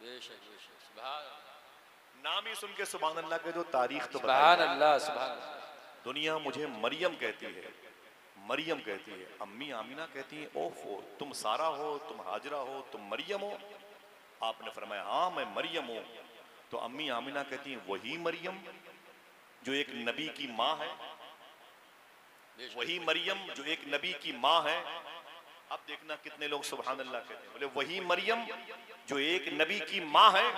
बेशक बेशक सुभान अल्लाह नाम ही सुन के सुभान अल्लाह के दो, तारीख तो सुभान बताइए। अल्लाह सुभान अल्लाह। दुनिया मुझे मरियम कहती है, मरियम कहती है। अम्मी आमिना कहती है, ओफो, तुम सारा हो, तुम हाजरा हो, तुम मरियम हो? आपने फरमाया हाँ मैं मरियम हूँ। तो अम्मी आमिना कहती हैं, वही मरियम जो एक नबी की माँ है, बेशक वही मरियम जो एक नबी की माँ है। अब देखना कितने लोग सुभान अल्लाह कहते हैं, बोले वही मरियम जो एक नबी की माँ है।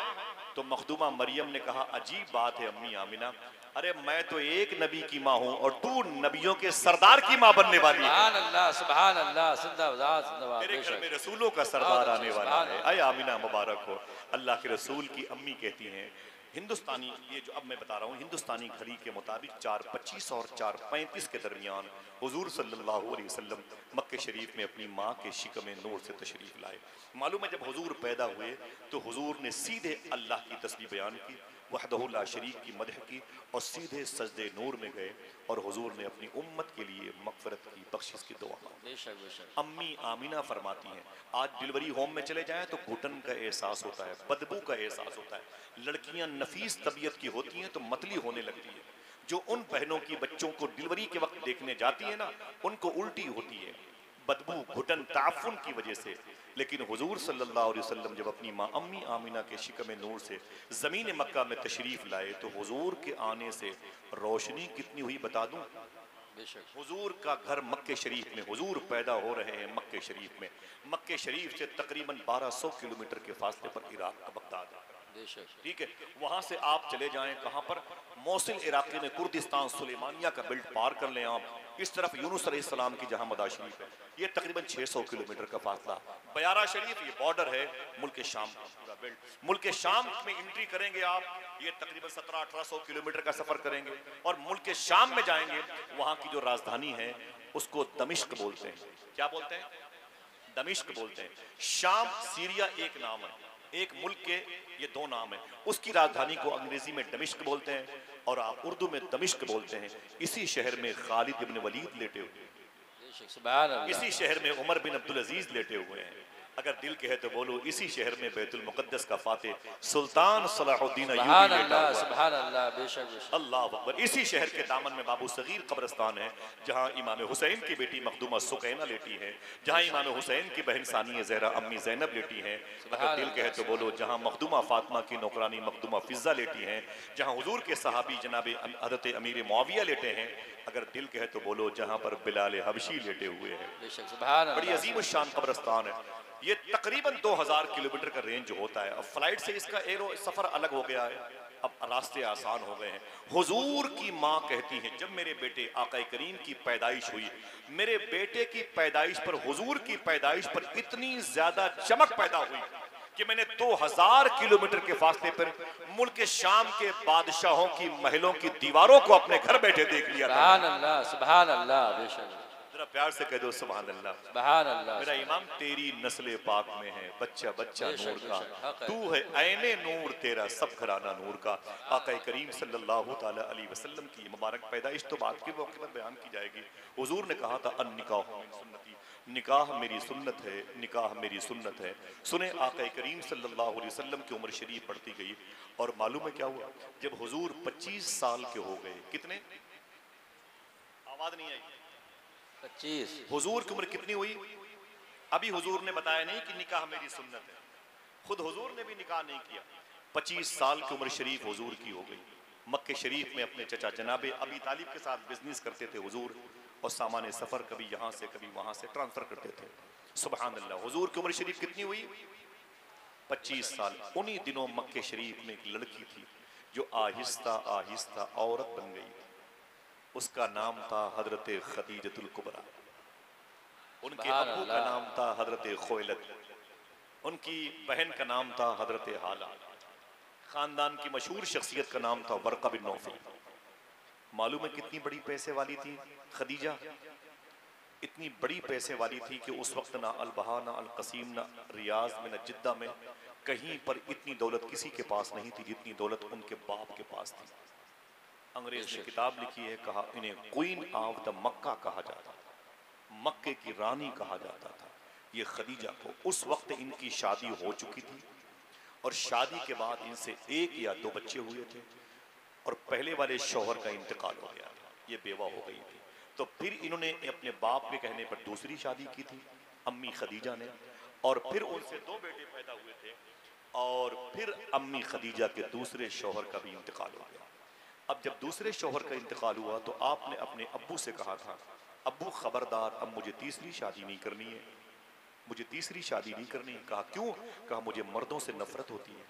तो मखदूमा मरियम ने कहा अजीब बात है अम्मी आमिना, अरे मैं तो एक नबी की माँ हूँ और तू नबियों के सरदार की माँ बनने वाली है। सुभान अल्लाह, सुभान अल्लाह, जिंदाबाद जिंदाबाद। मेरे घर में बेशक रसूलों का बहुत सरदार अच्छे, आने वाला सुभान है। अल्लाह। आय आमिना मुबारक हो। अल्लाह के रसूल की अम्मी कहती हैं हिंदुस्तानी, ये जो अब मैं बता रहा हूँ हिंदुस्तानी घड़ी के मुताबिक 4:25 और 4:35 के दरमियान हुजूर सल्लल्लाहु अलैहि वसल्लम मक्के शरीफ में अपनी माँ के शिकम नूर से तशरीफ लाए। मालूम है जब हुजूर पैदा हुए तो हुजूर ने सीधे अल्लाह की तस्बीह बयान की, वहदहु ला शरीक की मदह की और सीधे सजदे नूर में गए और हुजूर ने अपनी उम्मत के लिए मगफरत की, बख्शिश की दुआ मांगी। बेशक बेशक अम्मी आमिना फरमाती हैं आज डिलीवरी होम में चले जाएं तो घुटन का एहसास होता है, बदबू का एहसास होता है। लड़कियां नफीस तबीयत की होती हैं तो मतली होने लगती है। जो उन बहनों की बच्चों को डिलीवरी के वक्त देखने जाती है ना, उनको उल्टी होती है, बदबू घुटन ताफुन की वजह से। लेकिन हुजूर सल्लल्लाहु अलैहि वसल्लम जब अपनी माँ अम्मी आमिना के शिकम नूर से ज़मीन मक्का में तशरीफ लाए तो हुजूर के आने से रोशनी कितनी हुई बता दूं। बेशक हुजूर का घर मक्के शरीफ में, हुजूर पैदा हो रहे हैं मक्के शरीफ में। मक्के शरीफ से तकरीबन 1200 किलोमीटर के फासले पर इराक का बगदाद है। बेशक ठीक है, वहां से आप चले जाएं कहां पर, मौसिल इराके में कुर्दिस्तान सुलेमानिया का बेल्ट पार कर लें आप, इस तरफ यूनुस अलैहिस्सलाम की जहां मदा शरीफ है, ये तकरीबन 600 किलोमीटर का फासला। बयारा शरीफ ये बॉर्डर है मुल्क शाम का पूरा बेल्ट। मुल्क शाम में एंट्री करेंगे आप, ये तकरीबन 1700-1800 किलोमीटर का सफर करेंगे और मुल्क शाम में जाएंगे। वहां की जो राजधानी है उसको दमिश्क बोलते हैं। क्या बोलते हैं? दमिश्क बोलते हैं। शाम सीरिया एक नाम है, एक मुल्क के ये दो नाम है। उसकी राजधानी को अंग्रेजी में दमिश्क बोलते हैं और आप उर्दू में दमिश्क बोलते हैं। इसी शहर में खालिद इब्न वलीद लेटे हुए हैं, बेशक सुभान अल्लाह। इसी शहर में उमर बिन अब्दुल अजीज लेटे हुए हैं। अगर दिल कहे तो बोलो इसी शहर में बैतुल मुकद्दस का फातिह सुल्तान सलाहुद्दीन अय्यूबी सुभान लेटा अल्लाह, हुआ है। सुभान अल्लाह। बेशक बेशक अल्लाह अकबर। इसी शहर के दामन में बाबू सगीर कब्रिस्तान है जहां इमाम हुसैन की बेटी मखदूमा सुकैना लेटी है, जहां इमाम हुसैन की बहन सानिया ज़हरा अम्मी ज़ैनब लेटी हैं। अगर दिल कहे तो बोलो जहां मखदूमा फातिमा की नौकरानी मखदूमा फिज़ा लेटी हैं, जहां हुजूर के सहाबी जनाब हज़रत अमीर मुआविया लेटे हैं। अगर दिल कहे तो बोलो जहां पर बिलाल हबशी लेटे हुए हैं। बेशक सुभान बड़ी अल्लाह। अजीम शान कब्रिस्तान है। ये तकरीबन 2000 किलोमीटर का रेंज होता है। अब फ्लाइट से इसका एरो सफर अलग हो गया है, अब रास्ते आसान हो गए हैं। हुजूर की माँ कहती है जब मेरे बेटे आका करीम की पैदाइश हुई, मेरे बेटे की पैदाइश पर, हुजूर की पैदाइश पर इतनी ज्यादा चमक पैदा हुई कि मैंने 2000 किलोमीटर के फासले पर मुल्क शाम के बादशाहों की महलों की दीवारों को अपने घर बैठे देख लिया था। सुभान अल्लाह, सुभान अल्लाह। बेशक जरा प्यार से कह दो सुभान अल्लाह। सुभान अल्लाह। मेरा इमाम तेरी नस्ल पाक में है, बच्चा बच्चा बेशक, नूर का, बेशक, हक है। तू है ऐने नूर तेरा सब घराना नूर का। आका करीम सल्लल्लाहु ताला अलैहि वसल्लम की मुबारक पैदाइश तो बात के मौके पर बयान की जाएगी। हुजूर ने कहा था अन निकाह मिन सुन्नती, निकाह मेरी सुन्नत है, निकाह मेरी सुन्नत है। सुने आका करीम सल्लल्लाहु अलैहि वसल्लम की उम्र शरीफ बढ़ती गई और मालूम है क्या हुआ? जब हुजूर 25 साल के हो गए, कितने? आवाज नहीं आई। 25 हुजूर की उम्र कितनी हुई? अभी हुजूर ने बताया नहीं कि निकाह मेरी सुन्नत है, खुद हुजूर ने भी निकाह नहीं किया। 25 साल की उम्र शरीफ हुजूर की हो गई। मक्के शरीफ में अपने चचा जनाबे अबी तालिब के साथ बिजनेस करते थे हुजूर, और सामान सफर कभी यहाँ से कभी वहां से ट्रांसफर करते थे। सुभान अल्लाह। हुजूर की उम्र शरीफ कितनी हुई? 25 साल। उन्हीं दिनों मक्के शरीफ में एक लड़की थी जो आहिस्ता आहिस्ता औरत बन गई। उसका नाम था हजरत खदीजतुल कुबरा। उनके सुभान अब्बू का अल्लाह। नाम था हजरत खुवैलद, उनकी बहन का नाम था हजरत हाला। खानदान की मशहूर शख्सियत का नाम था वर्का बिन नौफल। मालूम है कितनी बड़ी पैसे वाली थी खदीजा? इतनी बड़ी पैसे वाली थी कि उस वक्त ना अलबहा, ना अलकसीम, ना रियाज में, ना जिद्दा में कहीं पर इतनी दौलत किसी के पास नहीं थी जितनी दौलत उनके बाप के पास थी। अंग्रेज ने किताब लिखी है, कहा इन्हें क्वीन ऑफ द मक्का कहा जाता था, मक्के की रानी कहा जाता था। ये खदीजा को उस वक्त इनकी शादी हो चुकी थी और शादी के बाद इनसे 1 या 2 बच्चे हुए थे और पहले वाले शौहर का इंतकाल हो गया था, ये बेवा हो गई थी। तो फिर इन्होंने अपने बाप के कहने पर दूसरी शादी की थी अम्मी खदीजा ने, और फिर उनसे 2 बेटे पैदा हुए थे और फिर अम्मी खदीजा के दूसरे शौहर का भी इंतकाल हो गया। अब जब दूसरे शौहर का इंतकाल हुआ तो आपने अपने अब्बू से कहा था, अब्बू खबरदार, अब मुझे तीसरी शादी नहीं करनी है, मुझे तीसरी शादी नहीं करनी। कहा क्यों? कहा मुझे मर्दों से नफरत होती है,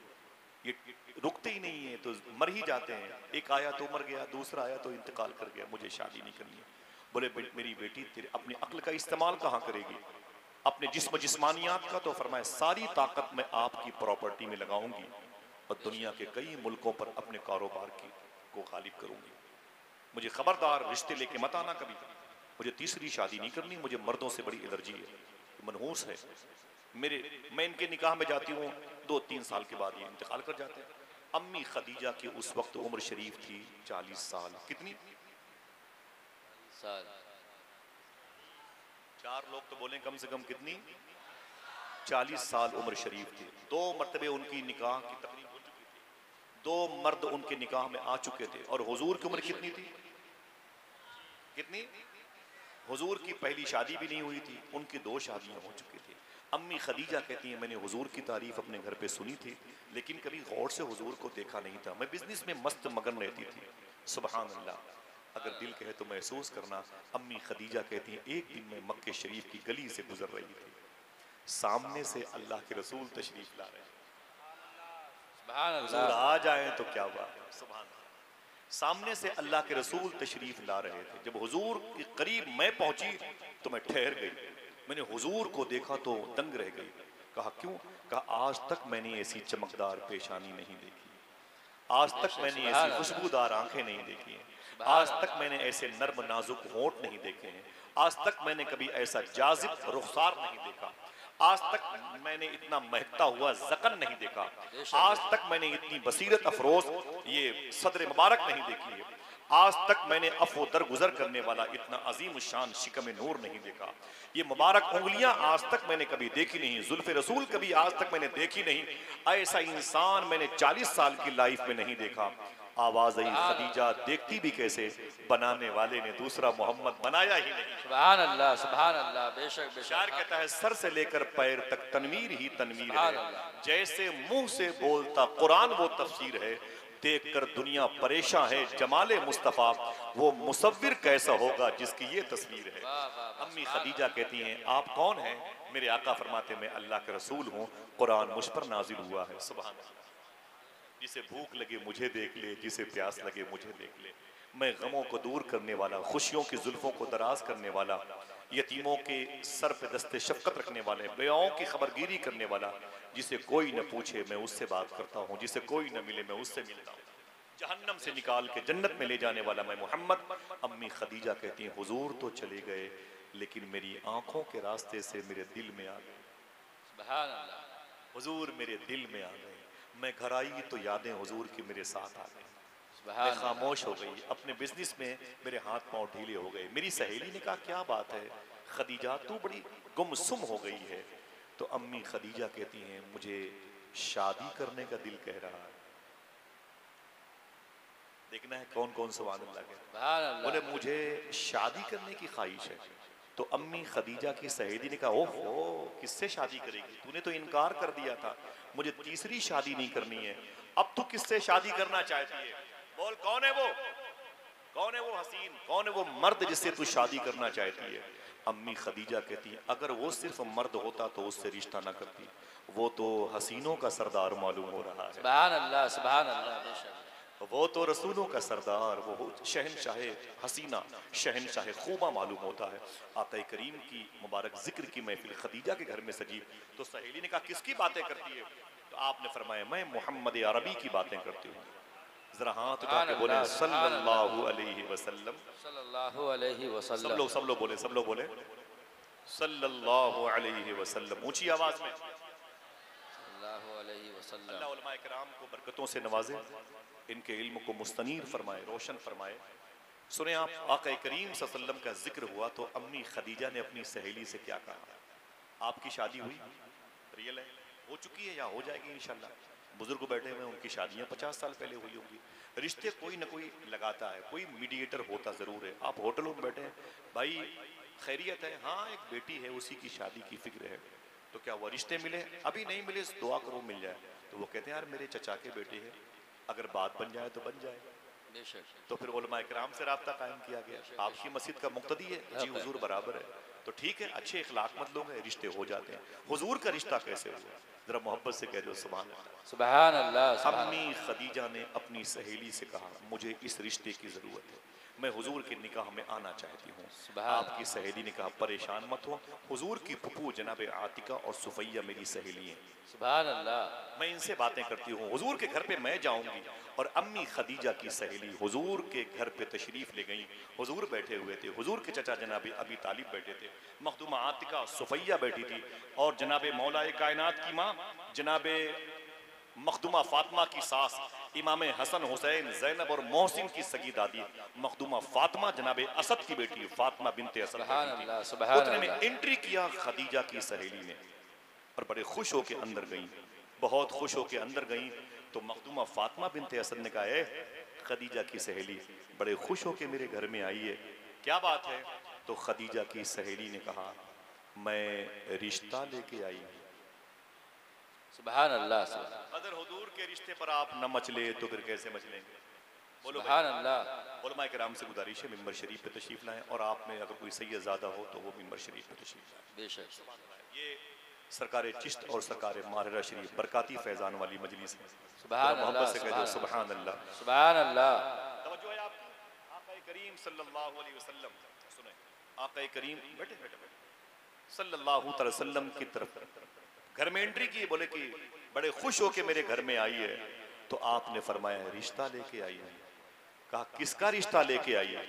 ये रुकते ही नहीं है, तो मर ही जाते हैं, एक आया तो मर गया, दूसरा आया तो इंतकाल कर गया, मुझे शादी नहीं करनी है। बोले मेरी बेटी तेरे अपनी अक्ल का इस्तेमाल कहाँ करेगी, अपने जिस्मानियात का? तो फरमाया सारी ताकत मैं आपकी प्रॉपर्टी में लगाऊंगी और दुनिया के कई मुल्कों पर अपने कारोबार की को गालिब करूंगी। मुझे खबरदार रिश्ते लेके मत आना कभी, मुझे तीसरी शादी नहीं करनी, मुझे मर्दों से बड़ी एलर्जी है, मनहूस है मैं इनके निकाह में जाती हूँ, 2-3 साल के बाद ये इंतकाल कर जाते हैं। अम्मी खदीजा की उस वक्त उम्र शरीफ थी 40 साल। कितनी साल? 4 लोग तो बोले कम से कम कितनी, 40 साल उम्र शरीफ थी। 2 मरतबे उनकी निकाह की तकरीब हो चुकी थी, 2 मर्द उनके निकाह में आ चुके थे। और हुजूर की उम्र कितनी थी? कितनी? हुजूर की पहली शादी भी नहीं हुई थी, उनकी 2 शादियां हो चुकी थी। अम्मी खदीजा कहती हैं मैंने हुजूर की तारीफ अपने घर पे सुनी थी, लेकिन कभी गौर से हुजूर को देखा नहीं था, मैं बिजनेस में मस्त मगन रहती थी। सुभान अल्लाह, अगर दिल कहे तो महसूस करना। अम्मी खदीजा कहती हैं एक दिन मैं मक्के शरीफ की गली से गुजर रही थी, सामने से अल्लाह के रसूल तशरीफ ला रहे हैं। सुभान हुजूर अल्लाह। आ जाए तो क्या बात है। सुभान अल्लाह, सामने से अल्लाह के रसूल तशरीफ ला रहे थे। जब हुजूर के करीब मैं पहुंची तो मैं ठहर गई, मैंने हुजूर को देखा तो दंग रह गई। कहा क्यों? कहा आज तक मैंने ऐसी चमकदार पेशानी नहीं देखी, आज तक मैंने ऐसी खुशबूदार आंखें नहीं देखी हैं, आज तक मैंने ऐसे नर्म नाजुक होंठ नहीं देखे हैं, आज तक मैंने कभी ऐसा जाजिब रुखसार नहीं देखा, आज तक मैंने इतना महकता हुआ जकन नहीं देखा, आज तक मैंने इतनी बसीरत अफरोज ये सदर मुबारक नहीं देखी है, आज तक मैंने अफो दरगुजर करने वाला इतना अजीम शान शिकम नूर नहीं देखा, ये मुबारक उंगलियां आज तक मैंने कभी देखी नहीं, जुल्फे रसूल कभी आज तक मैंने देखी नहीं, ऐसा इंसान मैंने 40 साल की लाइफ में नहीं देखा। आवाज आई खदीजा देखती भी कैसे, बनाने वाले ने दूसरा मोहम्मद बनाया ही नहीं। सुभान अल्लाह, सुभान अल्लाह। बेशक बेशक। शायर कहता है सर से लेकर पैर तक तनवीर ही तनवीर है, जैसे मुंह से बोलता कुरान वो तफसीर है, देखकर दुनिया परेशान है जमाले मुस्तफा, वो मुसव्विर कैसा होगा जिसकी ये तस्वीर है। अम्मी खदीजा कहती हैं आप कौन हैं? मेरे आका फरमाते मैं अल्लाह के रसूल हूँ, कुरान मुझ पर नाजिल हुआ है। सुभान अल्लाह, जिसे भूख लगे मुझे देख ले, जिसे प्यास लगे मुझे देख ले, मैं गमों को दूर करने वाला, खुशियों की जुल्फों को दराज करने वाला, यतीमों के सर पे दस्ते शफकत रखने वाले, बेवाओं की खबरगिरी करने वाला, जिसे कोई न पूछे मैं उससे बात करता हूँ, जिसे कोई न मिले मैं उससे मिलता हूँ, जहन्नम से निकाल के जन्नत में ले जाने वाला मैं मोहम्मद। अम्मी खदीजा कहती हैं हुजूर तो चले गए, लेकिन मेरी आंखों के रास्ते से मेरे दिल में आ गए। सुभान अल्लाह। हुजूर मेरे दिल में आ गए, मैं घर आई तो यादें हुजूर की मेरे साथ आ गई, मैं सुभान खामोश हो गई, अपने बिजनेस में मेरे हाथ पांव ढीले हो गए। मेरी सहेली ने कहा क्या बात है खदीजा, तू बड़ी गुमसुम हो गई है। तो अम्मी खदीजा कहती हैं मुझे शादी करने का दिल कह रहा है। देखना है कौन कौन सुभान अल्लाह के सुभान अल्लाह। बोले मुझे शादी करने की ख्वाहिश है। तो अम्मी खदीजा की सहेली ने कहा ओहो किससे शादी करेगी, तूने तो इनकार कर दिया था, मुझे तीसरी शादी नहीं करनी है, अब तू किससे शादी करना चाहती है? बोल कौन है वो, कौन है वो हसीन, कौन है वो मर्द जिससे तू शादी करना चाहती है? अम्मी खदीजा कहती है अगर वो सिर्फ मर्द होता तो उससे रिश्ता ना करती, वो तो हसीनों का सरदार मालूम हो रहा है, सुभान अल्लाह, सुभान अल्लाह। बेशक वो तो रसूलों का सरदार, वो शहनशाह हसीना, शहनशाह खूबा मालूम होता है। आका करीम की मुबारक जिक्र की महफिल खदीजा के घर में सजी। तो सहेली ने कहा किसकी बातें करती है? तो आपने फरमाया मैं मोहम्मद अरबी की बातें करती हूँ। जरा हाथ उठा के बोले सल्लल्लाहु अलैहि वसल्लम, सल्लल्लाहु अलैहि वसल्लम। सब लोग बोले, सब लोग बोले सल्लल्लाहु अलैहि वसल्लम ऊंची आवाज में। सल्लल्लाहु अलैहि वसल्लम। अल्लाह उलमाए किराम को बरकतों से नवाजे, इनके इल्म को मुस्तनीर फरमाए, रोशन फरमाए। सुने आप आका करीम सल्लल्लाहु अलैहि वसल्लम का जिक्र हुआ तो अम्मी खदीजा ने अपनी सहेली से क्या कहा? आपकी शादी हुई, रियल है, हो चुकी है या हो जाएगी इंशाल्लाह? बुजुर्ग बैठे हुए उनकी शादियां 50 साल पहले हुई होंगी। रिश्ते कोई ना कोई लगाता है, कोई मीडिएटर होता जरूर है। आप होटलों में बैठे हैं, भाई खैरियत है? हाँ एक बेटी है उसी की शादी की फिक्र है। तो क्या वो रिश्ते मिले? अभी नहीं मिले, दुआ करो मिल जाए। तो वो कहते हैं यार मेरे चचा के बेटे हैं, अगर बात बन जाए तो बन जाए। बेशक। तो फिर उलमा इकराम से राब्ता कायम किया गया। आपकी मस्जिद का मुक्तदी है जी, हुजूर बराबर है, तो ठीक है, अच्छे इखलाक मत लोग हैं, रिश्ते हो जाते हैं। हुजूर का रिश्ता कैसे हुआ, जरा मोहब्बत से कह दो सुभान अल्लाह। सुभान अल्लाह, सुभान अम्मी अल्लाह। खदीजा ने अपनी सहेली से कहा, मुझे इस रिश्ते की जरूरत है, मैं हुजूर के निकाह में आना चाहती हूँ। सुभान आपकी सहेली ने कहा, परेशान मत हो, हुजूर की फुफू जनाब आतिका और सुफैया मेरी सहेली हैं, सुभान अल्लाह। मैं इनसे बातें करती हूँ, हुजूर के घर पे मैं जाऊंगी। और अम्मी खदीजा की सहेली हुजूर के घर पे तशरीफ ले गई। हुजूर बैठे हुए थे, हुजूर के चचा जनाब अबी तालिब बैठे थे, मखदूमा आतिका सुफैया बैठी थी, और जनाब मौलाए कायनात की माँ जनाब मखदूमा फातिमा की सास इमाम हसन हुसैन जैनब और मोहसिन की सगी दादी मखदूमा फातिमा जनाब असद की बेटी फातिमा बिनते असद सुभान बैठी अल्लाह, थी। सुभान उतने में अल्लाह। एंट्री किया खदीजा की सहेली ने, और बड़े खुश होके अंदर गई, बहुत खुश होके अंदर गई। तो मखदूमा फातिमा बिनते असद ने कहा, खदीजा की सहेली बड़े खुश होके मेरे घर में आई है, क्या बात है? तो खदीजा की सहेली ने कहा, मैं रिश्ता लेके आई हूं। सुभान अल्लाह। अगर हुजूर के रिश्ते पर आप न मचले तो फिर कैसे मचलेंगे? बोलो सुभान अल्लाह। उलमा किराम से गुजारिश है मिंबर शरीफ पे तशरीफ लाएं, और आप में अगर कोई सैयद ज़्यादा हो तो वो मिंबर शरीफ पे तशरीफ लाएं। बेशक। ये सरकार चिश्त और सरकार माहिरा शरीफ बरकाती फैजान वाली मजलिस है। सुभान मोहब्बत अल्लाह, से कह दो सुभान अल्लाह। सुभान अल्लाह। तवज्जो है आपकी। आका करीम सल्लल्लाहु अलैहि वसल्लम, सुने, आका करीम बैठे बैठे बैठे सल्लल्लाहु अलैहि वसल्लम की तरफ घर में एंट्री की, बोले कि बड़े खुश होके मेरे घर में आई है। तो आपने फरमाया, रिश्ता लेके आई है। कहा, किसका रिश्ता लेके आई है?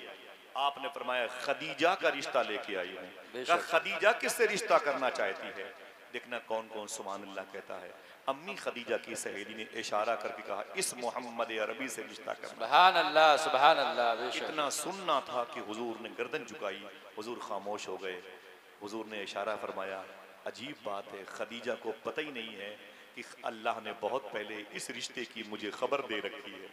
आपने फरमाया, खदीजा का रिश्ता लेके आई है। कहा, खदीजा किससे रिश्ता करना चाहती है? देखना कौन कौन सुभान अल्लाह कहता है। अम्मी खदीजा की सहेली ने इशारा करके कहा, इस मोहम्मद अरबी से रिश्ता करना। सुभान अल्लाह, सुभान अल्लाह। बेशक। इतना सुनना था कि हुजूर ने गर्दन झुकाई, हुजूर खामोश हो गए। हुजूर ने इशारा फरमाया, अजीब बात है, खदीजा को पता ही नहीं है कि अल्लाह ने बहुत पहले इस रिश्ते की मुझे खबर दे रखी है।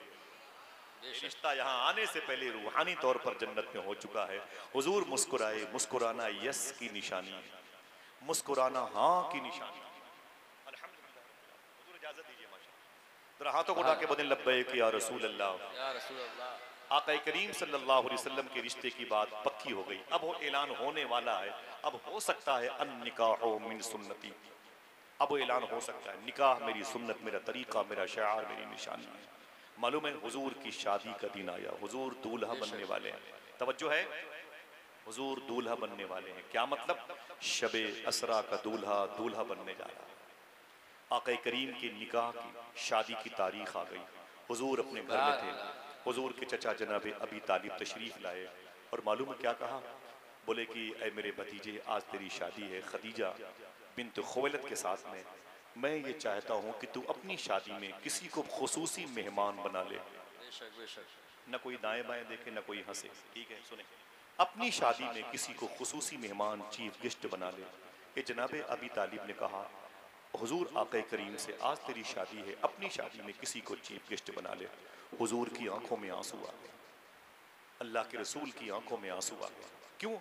रिश्ता यहाँ आने से पहले रूहानी तौर पर जन्नत में हो चुका है। हुजूर मुस्कुराए, मुस्कुराना यस की निशानी है, मुस्कुराना हाँ की निशानी। अल्हम्दुलिल्लाह, हुजूर इजाजत दीजिए माशाअल्लाह। जरा हाथों को उठा के बोलें, लब्बैक या रसूल अल्लाह। या रसूल अल्लाह। आका करीम सल्लल्लाहु अलैहि वसल्लम के रिश्ते की बात पक्की हो गई। अब वो ऐलान होने वाला है। अब हो सकता है अन निकाह मिन सुन्नती, अब ऐलान हो सकता है, निकाह मेरी सुन्नत, मेरा तरीका, मेरा शार, मेरी निशानी है। मालूम है, हुजूर की शादी का दिन आया, हुजूर दूल्हा बनने वाले हैं। तवज्जो है, हुजूर दूल्हा बनने वाले हैं। क्या मतलब? शबे असरा का दूल्हा दूल्हा बनने जा रहा है। आका करीम के निकाह की शादी की तारीख आ गई। हुजूर अपने घर में थे। हुजूर के चचा जनाब अबी तालिब तशरीफ लाए, और मालूम है क्या कहा? बोले कि ऐ मेरे भतीजे, आज तेरी शादी है खदीजा बिन्त खुवैलद के साथ में। मैं ये चाहता हूँ कि तू अपनी शादी में किसी को खुसूसी मेहमान बना ले। बेशक, बेशक। न कोई दाएं बाएं देखे, न कोई हंसे। ठीक है, सुने, अपनी शादी में किसी को खुसूसी मेहमान, चीफ गेस्ट बना ले। ये जनाब अबी तालिब ने कहा, हुजूर आका करीम से, आज तेरी शादी है, अपनी शादी में किसी को चीफ गेस्ट बना ले। हुजूर की आंखों में आंसू आ गए, अल्लाह के रसूल की आंखों में आंसू आ गए। क्यों?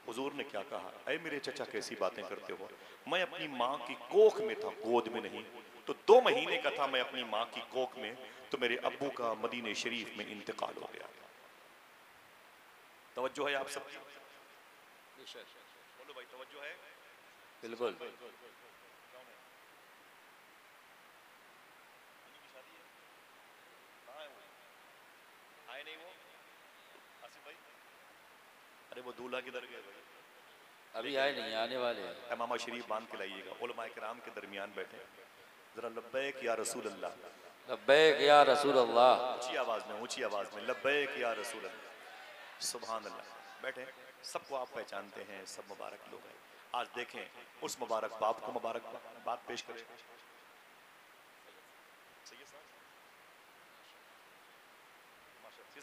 हुजूर ने क्या कहा, ऐ मेरे चचा कैसी बातें करते हो, मैं अपनी माँ की कोख में था, गोद में नहीं। तो 2 महीने का था मैं अपनी माँ की कोख में, तो मेरे अब्बू का मदीने शरीफ में इंतकाल हो गया। तवज्जो है आप सबकी? बोलो भाई, तवज्जो है? बिल्कुल। आए नहीं वो आसिफ भाई? अरे वो दूल्हा किधर गए भाई? अभी आए नहीं, आने वाले हैं। इमामा शरीफ बांध के लाइएगा। उलमा किराम के दरमियान बैठे, जरा लब्बैक या रसूल अल्लाह, लब्बैक या रसूल अल्लाह। ऊंची आवाज में, ऊंची आवाज में, लब्बैक या रसूल अल्लाह। सुभान अल्लाह। बैठे, सबको आप पहचानते हैं, सब मुबारक लोग हैं। आज देखें उस मुबारक बाप को मुबारक बात पेश करें।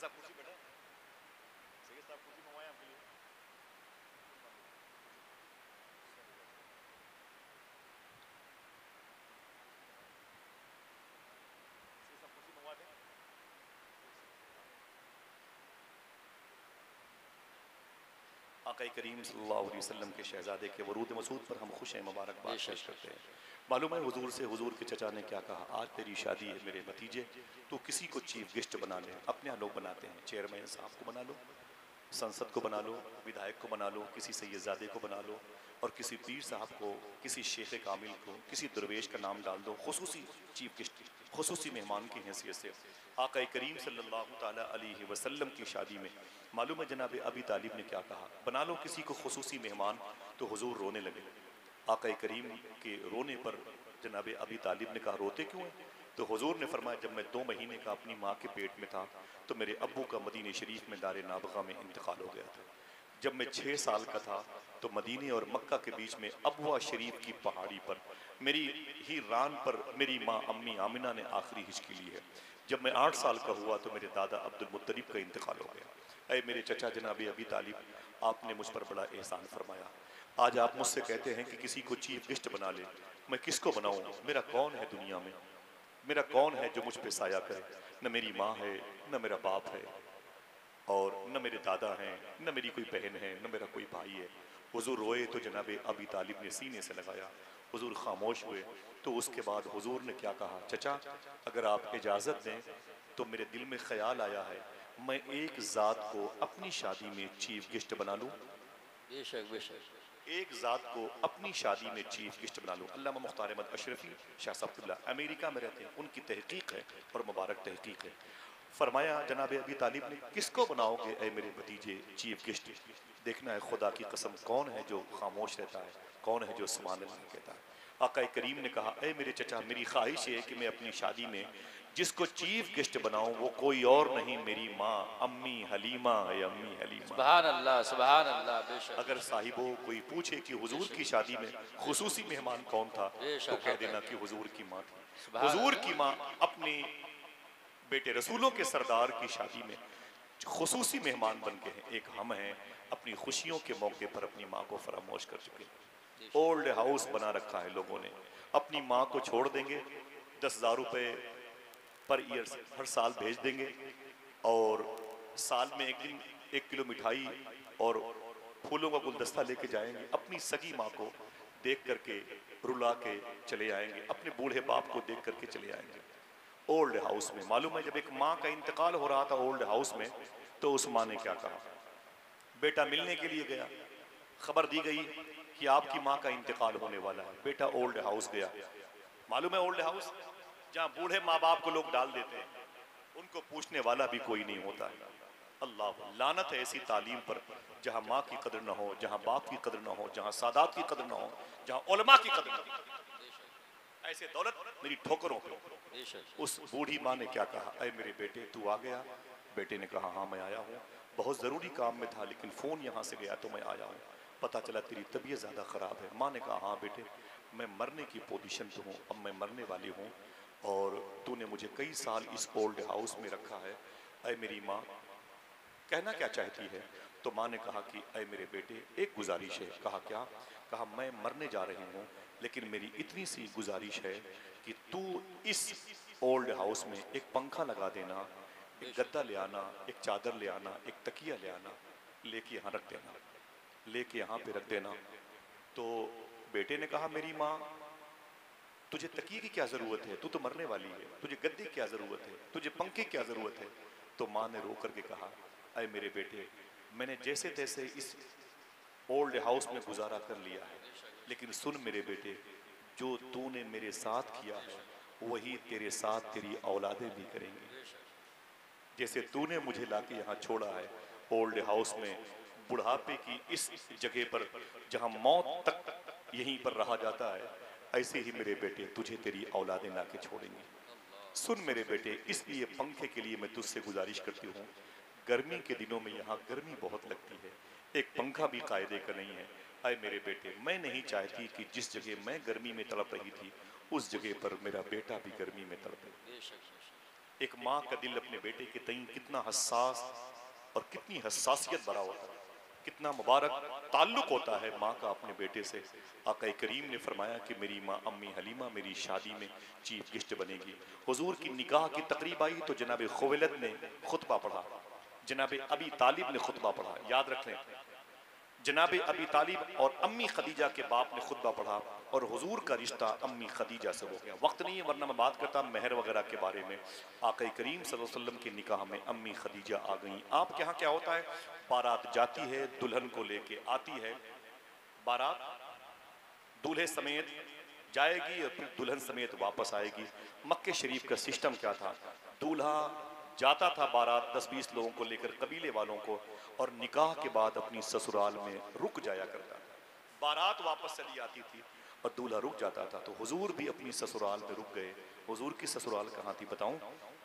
कुर्सी बैठे, सैयद साहब कुर्सी मंगवाए आपके लिए। आका करीम सल्लल्लाहु अलैहि वसल्लम के शहजादे के वरूद मसूद पर हम खुश हैं, मुबारकबाद बेशक। पेश करते हैं। मालूम है हुजूर से, हुजूर के चचा ने क्या कहा, आज तेरी शादी है मेरे भतीजे, तो किसी को चीफ गेस्ट बना ले। अपने यहाँ लोग बनाते हैं, चेयरमैन साहब को बना लो, संसद को बना लो, विधायक को बना लो, किसी सैयदजादे को बना लो, और किसी पीर साहब को, किसी शेख कामिल को, किसी दरवेश का नाम डाल दो, खुसूसी चीफ गेस्ट, खुसूसी मेहमान की हैसियत से। आका करीम सल्लल्लाहु ताला अलैहि वसल्लम की शादी में मालूम है जनाब अबी तालिब ने क्या कहा, बना लो किसी को खुसूसी मेहमान, तो हुजूर रोने लगे। आका करीम के रोने पर जनाब अबी तालिब ने कहा, रोते क्यों हैं? तो हुजूर ने फरमाया, जब मैं 2 महीने का अपनी माँ के पेट में था तो मेरे अब्बू का मदीने शरीफ में दारे नाबगा में इंतकाल हो गया था। जब मैं 6 साल का था तो मदीने और मक्का के बीच में अबवा शरीफ की पहाड़ी पर मेरी ही रान पर मेरी माँ अम्मी आमिना ने आखिरी हिचकी ली है। जब मैं 8 साल का हुआ तो मेरे दादा अब्दुल मुत्तलिब का इंतकाल हो गया। अय मेरे चचा जनाब अबी तालिब, आपने मुझ पर बड़ा एहसान फरमाया। आज आप मुझसे कहते हैं कि किसी को चीफ गेस्ट बना ले, मैं किसको बनाऊं? मेरा कौन है दुनिया में? मेरा कौन है जो मुझ पे साया करे? न मेरी माँ है, न मेरा बाप है, और न मेरे दादा हैं, न मेरी कोई बहन है, न मेरा कोई भाई है। हुजूर रोए तो जनाब अबी तालिब ने सीने से लगाया। हुजूर खामोश हुए तो उसके बाद हुजूर ने क्या कहा, चचा अगर आप इजाज़त दें तो मेरे दिल में ख्याल आया है मैं एक ज़ात को अपनी शादी में चीफ गेस्ट बना लूँ। बेशक बेशक। एक ज़ात को अपनी शादी में चीफ गेस्ट बना लूँ। अल्लामा मुख्तार अहमद अशरफी शाह साहब अमेरिका में रहते हैं, उनकी तहकीक है और मुबारक तहकीक है। फरमाया जनाब अबी तालिब ने, किसको बनाओगे ऐ मेरे भतीजे चीफ गेस्ट? देखना है खुदा की कसम कौन है जो खामोश रहता है, कौन है जो सुभान अल्लाह कहता है। आका करीम ने कहा, ऐ मेरे चचा मेरी ख्वाहिश है कि मैं अपनी शादी में जिसको चीफ गेस्ट बनाऊं वो कोई और नहीं मेरी माँ अम्मी हलीमा है। अम्मी हलीमा, सुभान अल्लाह सुभान अल्लाह। बेशक अगर साहिबो कोई पूछे कि हुजूर की शादी में खुसूसी मेहमान कौन था तो कह देना कि हुजूर की माँ थी। सुभान हुजूर की माँ अपने बेटे रसूलों के सरदार की शादी में खुसूसी मेहमान बन के हैं। एक हम हैं, अपनी खुशियों के मौके पर अपनी माँ को फरामोश कर चुके हैं। ओल्ड हाउस बना रखा है लोगों ने, अपनी माँ को छोड़ देंगे, 10,000 रुपए पर ईयर हर साल भेज देंगे, और साल में एक दिन 1 किलो मिठाई और फूलों का गुलदस्ता लेके जाएंगे। अपनी सगी माँ को देख करके रुला के चले आएंगे, अपने बूढ़े बाप को देख करके चले आएंगे। ओल्ड हाउस में मालूम है जब एक माँ का इंतकाल हो रहा था ओल्ड हाउस में, तो उस माँ ने क्या कहा, बेटा मिलने के लिए गया, खबर दी गई कि आपकी माँ का इंतकाल होने वाला है। बेटा ओल्ड हाउस गया। मालूम है ओल्ड हाउस जहाँ बूढ़े माँ बाप को लोग डाल देते हैं, उनको पूछने वाला भी कोई नहीं होता है। अल्लाह लानत है ऐसी तालीम पर जहाँ माँ की कदर ना हो, जहाँ बाप की कदर ना हो, जहाँ सादात की कदर ना हो, जहाँ उलमा की कदर ना हो। ऐसे दौलत मेरी ठोकरों पे। उस बूढ़ी माँ ने क्या कहा, अरे मेरे बेटे तू आ गया? बेटे ने कहा हाँ मैं आया हूँ, बहुत ज़रूरी काम में था लेकिन फ़ोन यहाँ से गया तो मैं आया हूँ, पता चला तेरी तबीयत ज़्यादा ख़राब है। माँ ने कहा हाँ बेटे मैं मरने की पोजीशन पे हूँ, अब मैं मरने वाली हूँ और तूने मुझे कई साल इस ओल्ड हाउस में रखा है। अरे मेरी माँ कहना क्या चाहती है? तो माँ ने कहा कि अरे मेरे बेटे एक गुजारिश है। कहा क्या? कहा मैं मरने जा रही हूँ लेकिन मेरी इतनी सी गुजारिश है कि तू इस ओल्ड हाउस में एक पंखा लगा देना, एक गद्दा ले आना, एक चादर ले आना, एक तकिया ले आना, लेके यहाँ रख देना, लेके यहाँ पे रख देना। तो बेटे ने कहा मेरी माँ तुझे तकिए की क्या जरूरत है, तू तो मरने वाली है, तुझे गद्दे की क्या जरूरत है, तुझे पंखे की क्या जरूरत है? तो माँ ने रो करके कहा अरे मेरे बेटे मैंने जैसे तैसे इस ओल्ड हाउस में गुजारा कर लिया है, लेकिन सुन मेरे बेटे जो तूने मेरे साथ किया है वही तेरे साथ तेरी औलादें भी करेंगी। जैसे तूने मुझे लाके यहाँ छोड़ा है ओल्ड हाउस में, बुढ़ापे की इस जगह पर जहाँ मौत तक यहीं पर रहा जाता है, ऐसे ही मेरे बेटे तुझे तेरी औलादें लाके छोड़ेंगी। सुन मेरे बेटे इसलिए पंखे के लिए मैं तुझसे गुजारिश करती हूँ, गर्मी के दिनों में यहाँ गर्मी बहुत लगती है, एक पंखा भी कायदे का नहीं है। अरे मेरे बेटे मैं नहीं चाहती कि जिस जगह मैं गर्मी में तड़प रही थी उस जगह पर मेरा बेटा भी गर्मी में तड़पे। एक माँ का दिल अपने बेटे के तईं कितना हसास और कितनी हसासियत भरा होता है, कितना मुबारक ताल्लुक होता है माँ का अपने बेटे से। आका करीम ने फरमाया कि मेरी माँ अम्मी हलीमा मेरी शादी में चीफ गेस्ट बनेगी। हुजूर की निकाह की तकरीब आई तो जनाब खुवैलद ने खुतबा पढ़ा, जनाब अबी तालिब ने खुतबा पढ़ा। याद रख लें जनाब अबी तालिब और अम्मी खदीजा के बाप ने खुतबा पढ़ा और हुजूर का रिश्ता अम्मी खदीजा से हो गया। वक्त नहीं है वरना मैं बात करता मेहर वगैरह के बारे में। आक़ा करीम सल्लल्लाहु अलैहि वसल्लम के निकाह में अम्मी खदीजा आ गई। आपके यहाँ क्या होता है, बारात जाती है, दुल्हन को लेके आती है, बारात दूल्हे समेत जाएगी और फिर दुल्हन समेत वापस आएगी। मक्के शरीफ का सिस्टम क्या था, दूल्हा जाता था बारात 10-20 लोगों को लेकर, कबीले वालों को, और निकाह के बाद अपनी ससुराल में रुक जाया करता था। बारात वापस चली आती थी और दूल्हा रुक जाता था। तो हुजूर भी अपनी ससुराल में रुक गए। हुजूर की ससुराल कहाँ थी बताऊं?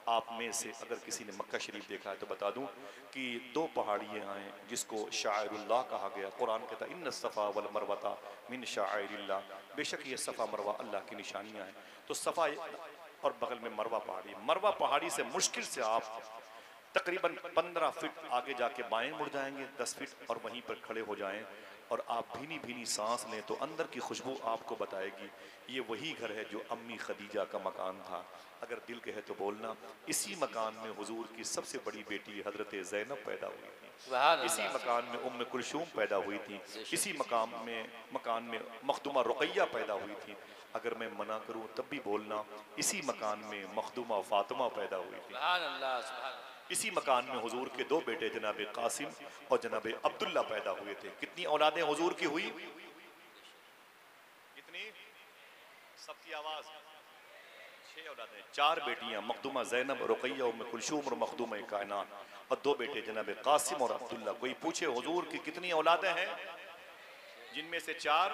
आप में से अगर किसी ने मक्का शरीफ देखा है तो बता दूं कि 2 पहाड़ियां हैं जिसको शाइरुल्लाह कहा गया। कुरान कहता है इन्न सफ़ा वल मरवता मिन शाइरिल्लाह, बेशक ये सफ़ा मरवा अल्लाह की निशानियां हैं। तो सफ़ा और बगल में मरवा पहाड़ी, मरवा पहाड़ी से मुश्किल से आप तकरीबन 15 फीट आगे जाके बाएं मुड़ जाएंगे, 10 फीट, और वहीं पर खड़े हो जाएं और आप भीनी भीनी सांस लें तो अंदर की खुशबू आपको बताएगी ये वही घर है जो अम्मी खदीजा का मकान था। अगर दिल कहे तो बोलना, इसी मकान में हुजूर की सबसे बड़ी बेटी हजरत ज़ैनब पैदा हुई थी, इसी मकान में उम्मे कुलसूम पैदा हुई थी, इसी मकान में मखदूमा रुक़ैया पैदा हुई थी। अगर मैं मना करूं तब भी बोलना, इसी मकान में मखदूमा फातिमा पैदा हुई थी। इसी मकान में हुजूर के 2 बेटे जनाब कासिम और जनाब अब्दुल्ला पैदा हुए थे। कितनी औलादें हुजूर की हुई? कितनी? सबकी आवाज 6 औलादें, 4 बेटियां मखदूमा ज़ैनब, रुक़ैया, उम्मे कुलसूम और मखदूमा कायनात, और 2 बेटे जनाब कासिम और अब्दुल्ला। कोई पूछे हुजूर की कितनी औलादें हैं? जिनमें से 4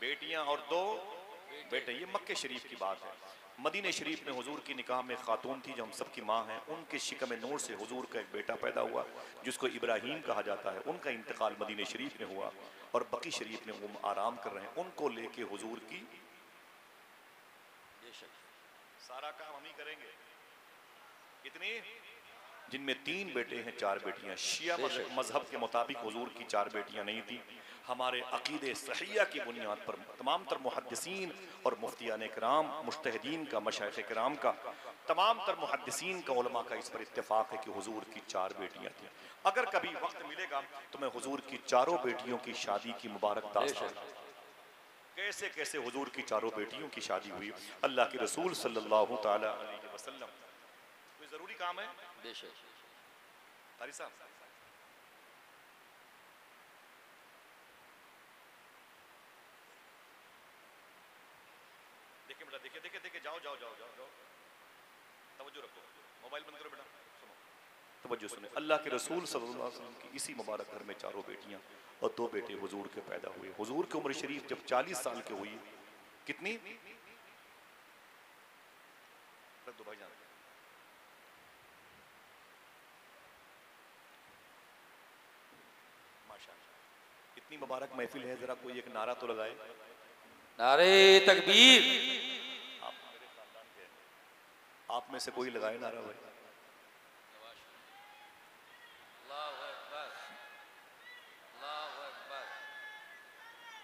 बेटियां और 2 बेटे। ये मक्के शरीफ की बात है। मदीने शरीफ में हुजूर की निकाह में खातून थी जो हम सब की माँ है, उनके शिकम नूर से हुजूर का एक बेटा पैदा हुआ जिसको इब्राहीम कहा जाता है। उनका इंतकाल मदीने शरीफ में हुआ और बकी शरीफ में वो आराम कर रहे हैं। उनको लेके हुजूर की सारा काम हम ही करेंगे। इतनी, जिनमें 3 बेटे हैं 4 बेटियां। शिया मजहब के मुताबिक हुजूर की 4 बेटियां नहीं थी। हमारे अकीदे सहिया की बुनियाद पर तमाम तर मुहद्दिसीन और मुफ्तियान कराम, मुज्तहिदीन का, मशाइख कराम का, तमाम तर मुहद्दिसीन का, उलमा का इस पर इत्तेफाक है कि हुजूर की 4 बेटियां थी। अगर कभी वक्त मिलेगा तो मैं हुजूर की 4 बेटियों की शादी की मुबारक दास्तान, कैसे कैसे हुजूर की 4 बेटियों की शादी हुई, अल्लाह के रसूल सल्लल्लाहु तआला अलैहि वसल्लम। कोई जरूरी काम है कारी साहब? देखिए बेटा, देखिए देखिए देखिए, जाओ जाओ जाओ जाओ जाओ, तवज्जो रखो, मोबाइल बंद करो बेटा, सुनो, तवज्जो सुने। अल्लाह के रसूल सल्लल्लाहु अलैहि वसल्लम की इसी मुबारक घर में 4 बेटियां और 2 बेटे हुजूर के पैदा हुए। हुजूर की उम्र शरीफ जब 40 साल की हुई, कितनी? रख दो भाईजान। माशाअल्लाह, इतनी मुबारक महफिल है, जरा कोई एक नारा तो लगाए। नारे तकबीर। आप में से कोई लगाए नारा भाई।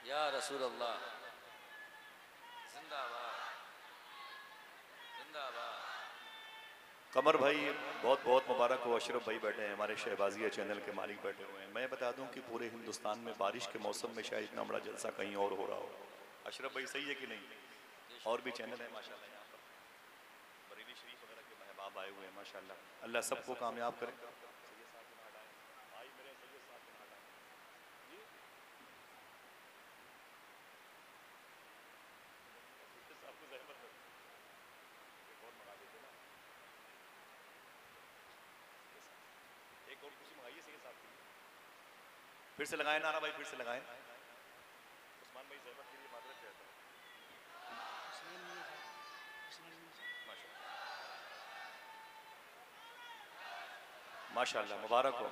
या रसूल अल्लाह, जिंदाबाद जिंदाबाद। कमर भाई बहुत बहुत मुबारक हो। अशरफ भाई बैठे हैं, हमारे शहबाजिया चैनल के मालिक बैठे हुए हैं। मैं बता दूं कि पूरे हिंदुस्तान में बारिश के मौसम में शायद इतना बड़ा जलसा कहीं और हो रहा हो। अशरफ भाई सही है कि नहीं? और भी चैनल है माशाल्लाह, यहाँ पर बरेली शरीफ वगैरह के महबाब आए हुए हैं माशाल्लाह। अल्लाह सबको कामयाब करे। फिर से लगाए नारा भाई, फिर से लगाए। उस्मान भाई ज़हमत के लिए माजरत चाहता हूं। माशाल्लाह, मुबारक हो।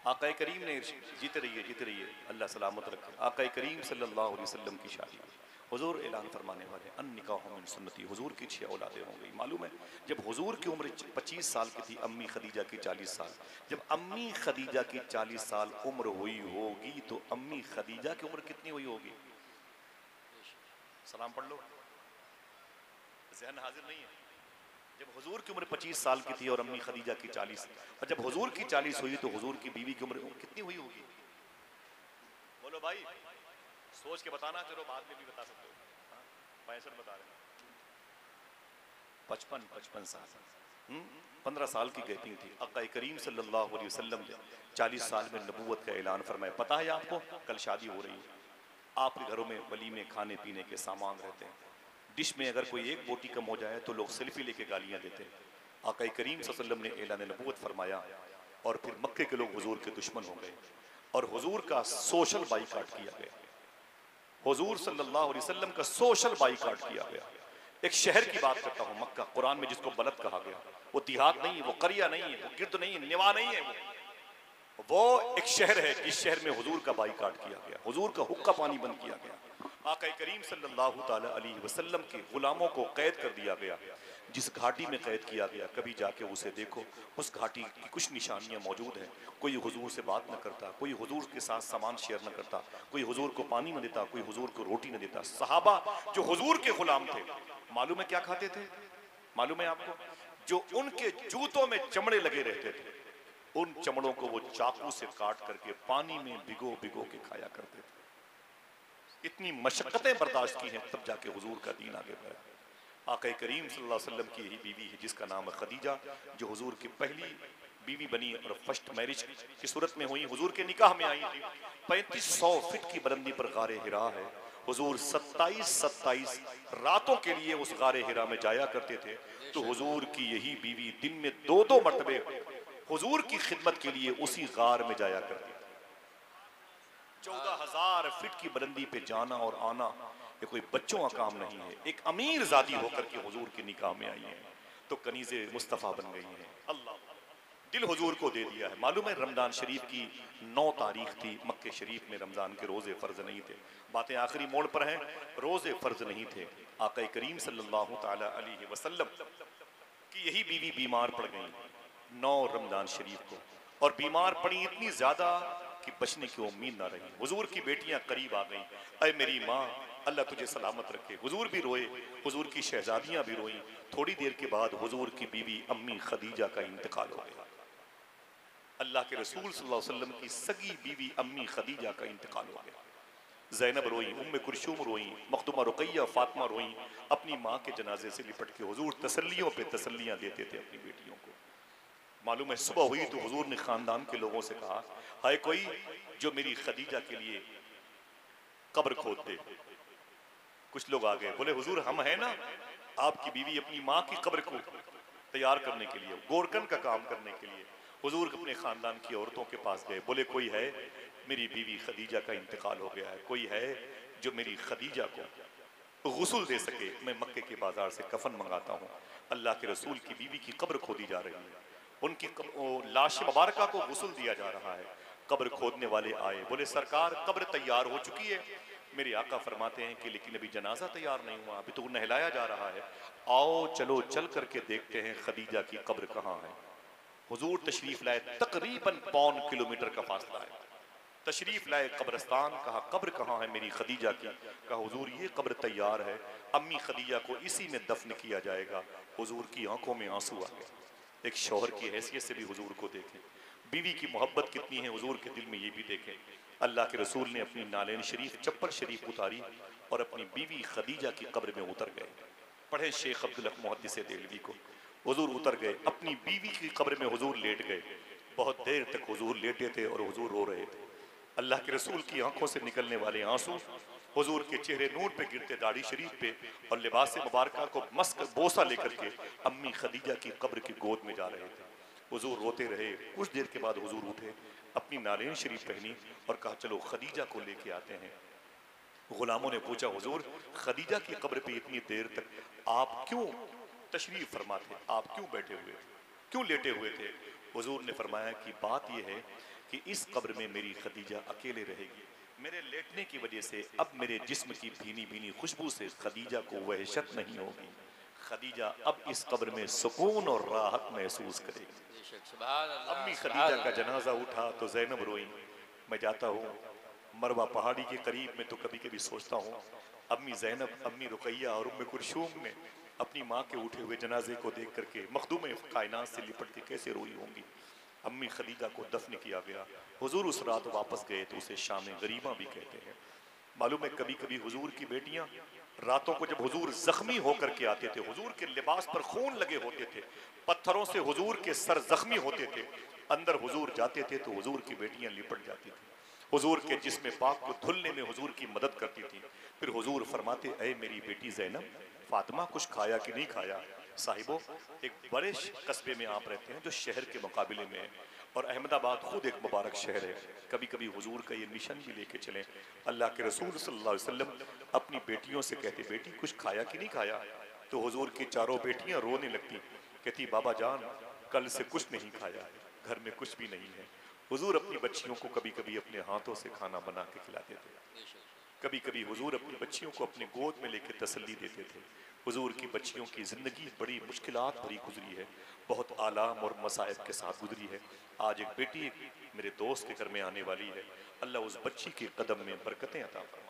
आका करीम ने जीते रहिए, अल्लाह सलामत रखे। आका करीम सल्लल्लाहु अलैहि वसल्लम की शादी, हुजूर ऐलान फरमाने वाले अन निकाह मिन सुन्नती, हुजूर की 6 औलादें हो गई। मालूम है जब हुजूर की उम्र 25 साल की थी, अम्मी खदीजा की 40 साल, जब अम्मी खदीजा की 40 साल उम्र हुई होगी तो अम्मी खदीजा की उम्र कितनी हुई होगी? सलाम पढ़ लो। जहन हाजिर नहीं है। जब हुजूर की उम्र 25 साल की थी और अम्मी खदीजा की 40, और जब हुजूर की 40 हुई तो हुजूर की बीवी की उम्र कितनी हुई होगी? बोलो भाई, सोच के बताना, चलो बाद में भी बता सकते हो। 65 बता रहे हैं, 55 साल। 15 साल की गैपिंग थी। आका करीम सल्लल्लाहु अलैहि वसल्लम ने 40 साल में नबूवत का ऐलान फरमाया। पता है आपको, कल शादी हो रही है, आपके घरों में वलीमे खाने पीने के सामान रहते हैं, डिश में अगर कोई एक बोटी कम हो जाए तो लोग सेल्फी लेके गालियां देते हैं। आका करीम सल्लल्लाहु अलैहि वसल्लम ने ऐलान नबूवत फरमाया और फिर मक्के के लोग हुजूर के दुश्मन हो गए और हुजूर का सोशल बाइकाट किया गया। हुजूर सल्लल्लाहु अलैहि वसल्लम का सोशल बाइकाट किया गया। एक शहर की बात करता हूँ, मक्का, कुरान में जिसको बलद कहा गया, वो देहात नहीं है, वो करिया नहीं है, वो गिर्द नहीं है, निवा नहीं है, वो एक शहर है जिस शहर में हुजूर का बाइकाट किया गया, हुजूर का हुक्का पानी बंद किया गया, आका करीम सल्लल्लाहु ताला अलैहि वसल्लम के गुलामों को कैद कर दिया गया। जिस घाटी में कैद किया गया, कभी जाके उसे देखो, उस घाटी की कुछ निशानियां मौजूद हैं। कोई हुजूर से बात न करता, कोई हुजूर के साथ सामान शेयर न करता, कोई हुजूर को पानी न देता, कोई हुजूर को रोटी न देता। सहाबा जो हुजूर के गुलाम थे, मालूम है क्या खाते थे? मालूम है आपको? जो उनके जूतों में चमड़े लगे रहते थे, उन चमड़ों को वो चाकू से काट करके पानी में भिगो भिगो के खाया करते थे। इतनी मशक्कतें बर्दाश्त की हैं, तब जाके हुजूर का दीन आगे बढ़ा। आका करीम सल्लल्लाहु अलैहि वसल्लम की यही बीवी है जिसका नाम है खदीजा, जो हुजूर की पहली बीवी बनी और फर्स्ट मैरिज की सूरत में हुई, हुजूर के निकाह में आई थी। 3500 फीट की बुलंदी पर गारे हिरा है। हुजूर 27 रातों के लिए उस गारे हिरा में जाया करते थे। तो हुजूर की यही बीवी दिन में 2-2 मरतबे हुजूर की खिदमत के लिए उसी गार में जाया करती थी। 14,000 फीट की बुलंदी पे जाना और आना ये कोई बच्चों का काम नहीं है। एक अमीर जादी होकर के हुजूर के निकाह में आई है तो कनीज़े मुस्तफ़ा बन गई है। अल्लाह दिल हुजूर को दे दिया है। मालूम है रमजान शरीफ की 9 तारीख थी, मक्के शरीफ में रमजान के रोजे फर्ज नहीं थे। बातें आखिरी मोड़ पर हैं, रोजे फर्ज नहीं थे। आका करीम सल्लल्लाहु ताला अलैहि वसल्लम की यही बीवी बीमार पड़ गई 9 रमजान शरीफ को, और बीमार पड़ी इतनी ज्यादा कि बचने की उम्मीद ना रही। हुजूर की बेटियां करीब आ गईं, अय मेरी माँ, अल्लाह तुझे सलामत रखे। हुजूर भी रोए, हुजूर की शहजादियां भी रोईं। थोड़ी देर के बाद हुजूर की बीवी अम्मी खदीजा का इंतकाल हो गया। अल्लाह के रसूल सल्लल्लाहु अलैहि वसल्लम की सगी बीवी अम्मी खदीजा का इंतकाल हो गया। ज़ैनब रोई, उम्मे कुलसूम रोई, मखदूमा रुकैया फातिमा रोई। अपनी माँ के जनाजे से लिपट के हुजूर तसल्लियों पे तसल्लियां देते थे अपनी बेटियों को। मालूम है सुबह हुई तो हुजूर ने खानदान के लोगों से कहा, हाय कोई जो मेरी खदीजा के लिए कब्र खोद दे। कुछ लोग आ गए, बोले हुजूर हम है ना, आपकी बीवी अपनी माँ की कब्र को तैयार करने के लिए, गोरकन का काम करने के लिए हुजूर अपने खानदान की औरतों के पास गए। बोले कोई है, मेरी बीवी खदीजा का इंतकाल हो गया है, कोई है जो मेरी खदीजा को गुस्ल दे सके, मैं मक्के के बाजार से कफन मंगाता हूँ। अल्लाह के रसूल की बीवी की कब्र खोदी जा रही है, उनकी लाश मुबारका को गुस्ल दिया जा रहा है। कब्र खोदने वाले आए, बोले सरकार कब्र तैयार हो चुकी है। मेरे आका फरमाते हैं कि लेकिन अभी जनाजा तैयार नहीं हुआ, अभी तो नहलाया जा रहा है। आओ चलो चल करके देखते हैं खदीजा की कब्र कहाँ है। हुजूर तशरीफ लाए, तकरीबन 1.25 किलोमीटर का फासला है। तशरीफ लाए कब्रस्तान, कहा कब्र कहाँ है मेरी खदीजा की? कहा हुजूर ये कब्र तैयार है, अम्मी खदीजा को इसी में दफन किया जाएगा। हुजूर की आंखों में आंसू आ गए। एक शौहर की हैसियत से भी हुजूर को देखें, बीवी की मोहब्बत कितनी है हुजूर के दिल में, ये भी देखें। अल्लाह के रसूल ने अपनी नालेन शरीफ, चप्पल शरीफ उतारी और अपनी बीवी खदीजा की कब्र में उतर गए। पढ़े शेख अब्दुल हक मुहद्दिस देहलवी को। हुजूर उतर गए, अपनी बीवी की कब्र में हुजूर लेट गए। बहुत देर तक हुजूर लेटे थे और हुजूर रो रहे थे। अल्लाह के रसूल की आंखों से निकलने वाले आंसू हुजूर के चेहरे नूर पे गिरते, दाढ़ी शरीफ पे, और लिबास मुबारका को मस्क बोसा लेकर के अम्मी खदीजा की कब्र की गोद में जा रहे थे। हुजूर रोते रहे। कुछ देर के बाद हुजूर उठे, अपनी नालेन शरीफ पहनी और कहा चलो खदीजा को लेके आते हैं। गुलामों ने पूछा हुजूर खदीजा की कब्र पे इतनी देर तक आप क्यों तशरीफ फरमा थे, आप क्यों बैठे हुए थे, क्यों लेटे हुए थे? हुजूर ने फरमाया कि बात यह है कि इस कब्र में मेरी खदीजा अकेले रहेगी। मेरे लेटने की वजह से अब मेरे जिस्म की भीनी भीनी खुशबू से खदीजा को वहशत नहीं होगी। खदीजा अब इस कब्र में सुकून और राहत महसूस करेगी। अम्मी खदीजा का जनाजा उठा तो ज़ैनब रोई। मैं जाता हूँ मरवा पहाड़ी के करीब में तो कभी कभी सोचता हूँ अम्मी ज़ैनब, अम्मी रुकैया और उम्मे कुलसूम ने अपनी माँ के उठे हुए जनाजे को देख करके मखदूम कायनात से लिपट के कैसे रोई होंगी। अम्मी खदीजा को दफन किया गया, हुजूर उस रात वापस गए तो उसे शाम गरीबा भी कहते हैं। मालूम है कभी कभी हुजूर की बेटियां रातों को जब हुजूर जख्मी होकर के आते थे, हुजूर के लिबास पर खून लगे होते थे, पत्थरों से हुजूर के सर जख्मी होते थे, अंदर हुजूर जाते थे तो हुजूर की बेटियां लिपट जाती थी, हुजूर के जिस्म पाक को धुलने में हुजूर की मदद करती थी। फिर हुजूर फरमाते, ऐ मेरी बेटी ज़ैनब, फातिमा कुछ खाया कि नहीं खाया? साहिबो, एक बड़े कस्बे में आप रहते हैं जो शहर के मुकाबले में है, और अहमदाबाद खुद एक मुबारक शहर है। कभी कभी हुजूर का ये मिशन भी लेके चलें। अल्लाह के रसूल सल्लल्लाहु अलैहि वसल्लम अपनी बेटियों से कहते, बेटी कुछ खाया कि नहीं खाया? तो हुजूर की चारों बेटियां रोने लगती, कहती बाबा जान कल से कुछ नहीं खाया, घर में कुछ भी नहीं है। हुजूर अपनी बच्चियों को कभी कभी अपने हाथों से खाना बना के खिलाते थे। कभी कभी हुजूर अपनी बच्चियों को अपने गोद में लेकर तसल्ली देते थे। हुजूर की बच्चियों की जिंदगी बड़ी मुश्किलात भरी गुजरी है, बहुत आलाम और मसाइब के साथ गुजरी है। आज एक बेटी मेरे दोस्त के घर में आने वाली है, अल्लाह उस बच्ची के कदम में बरकतें अता फरमाए।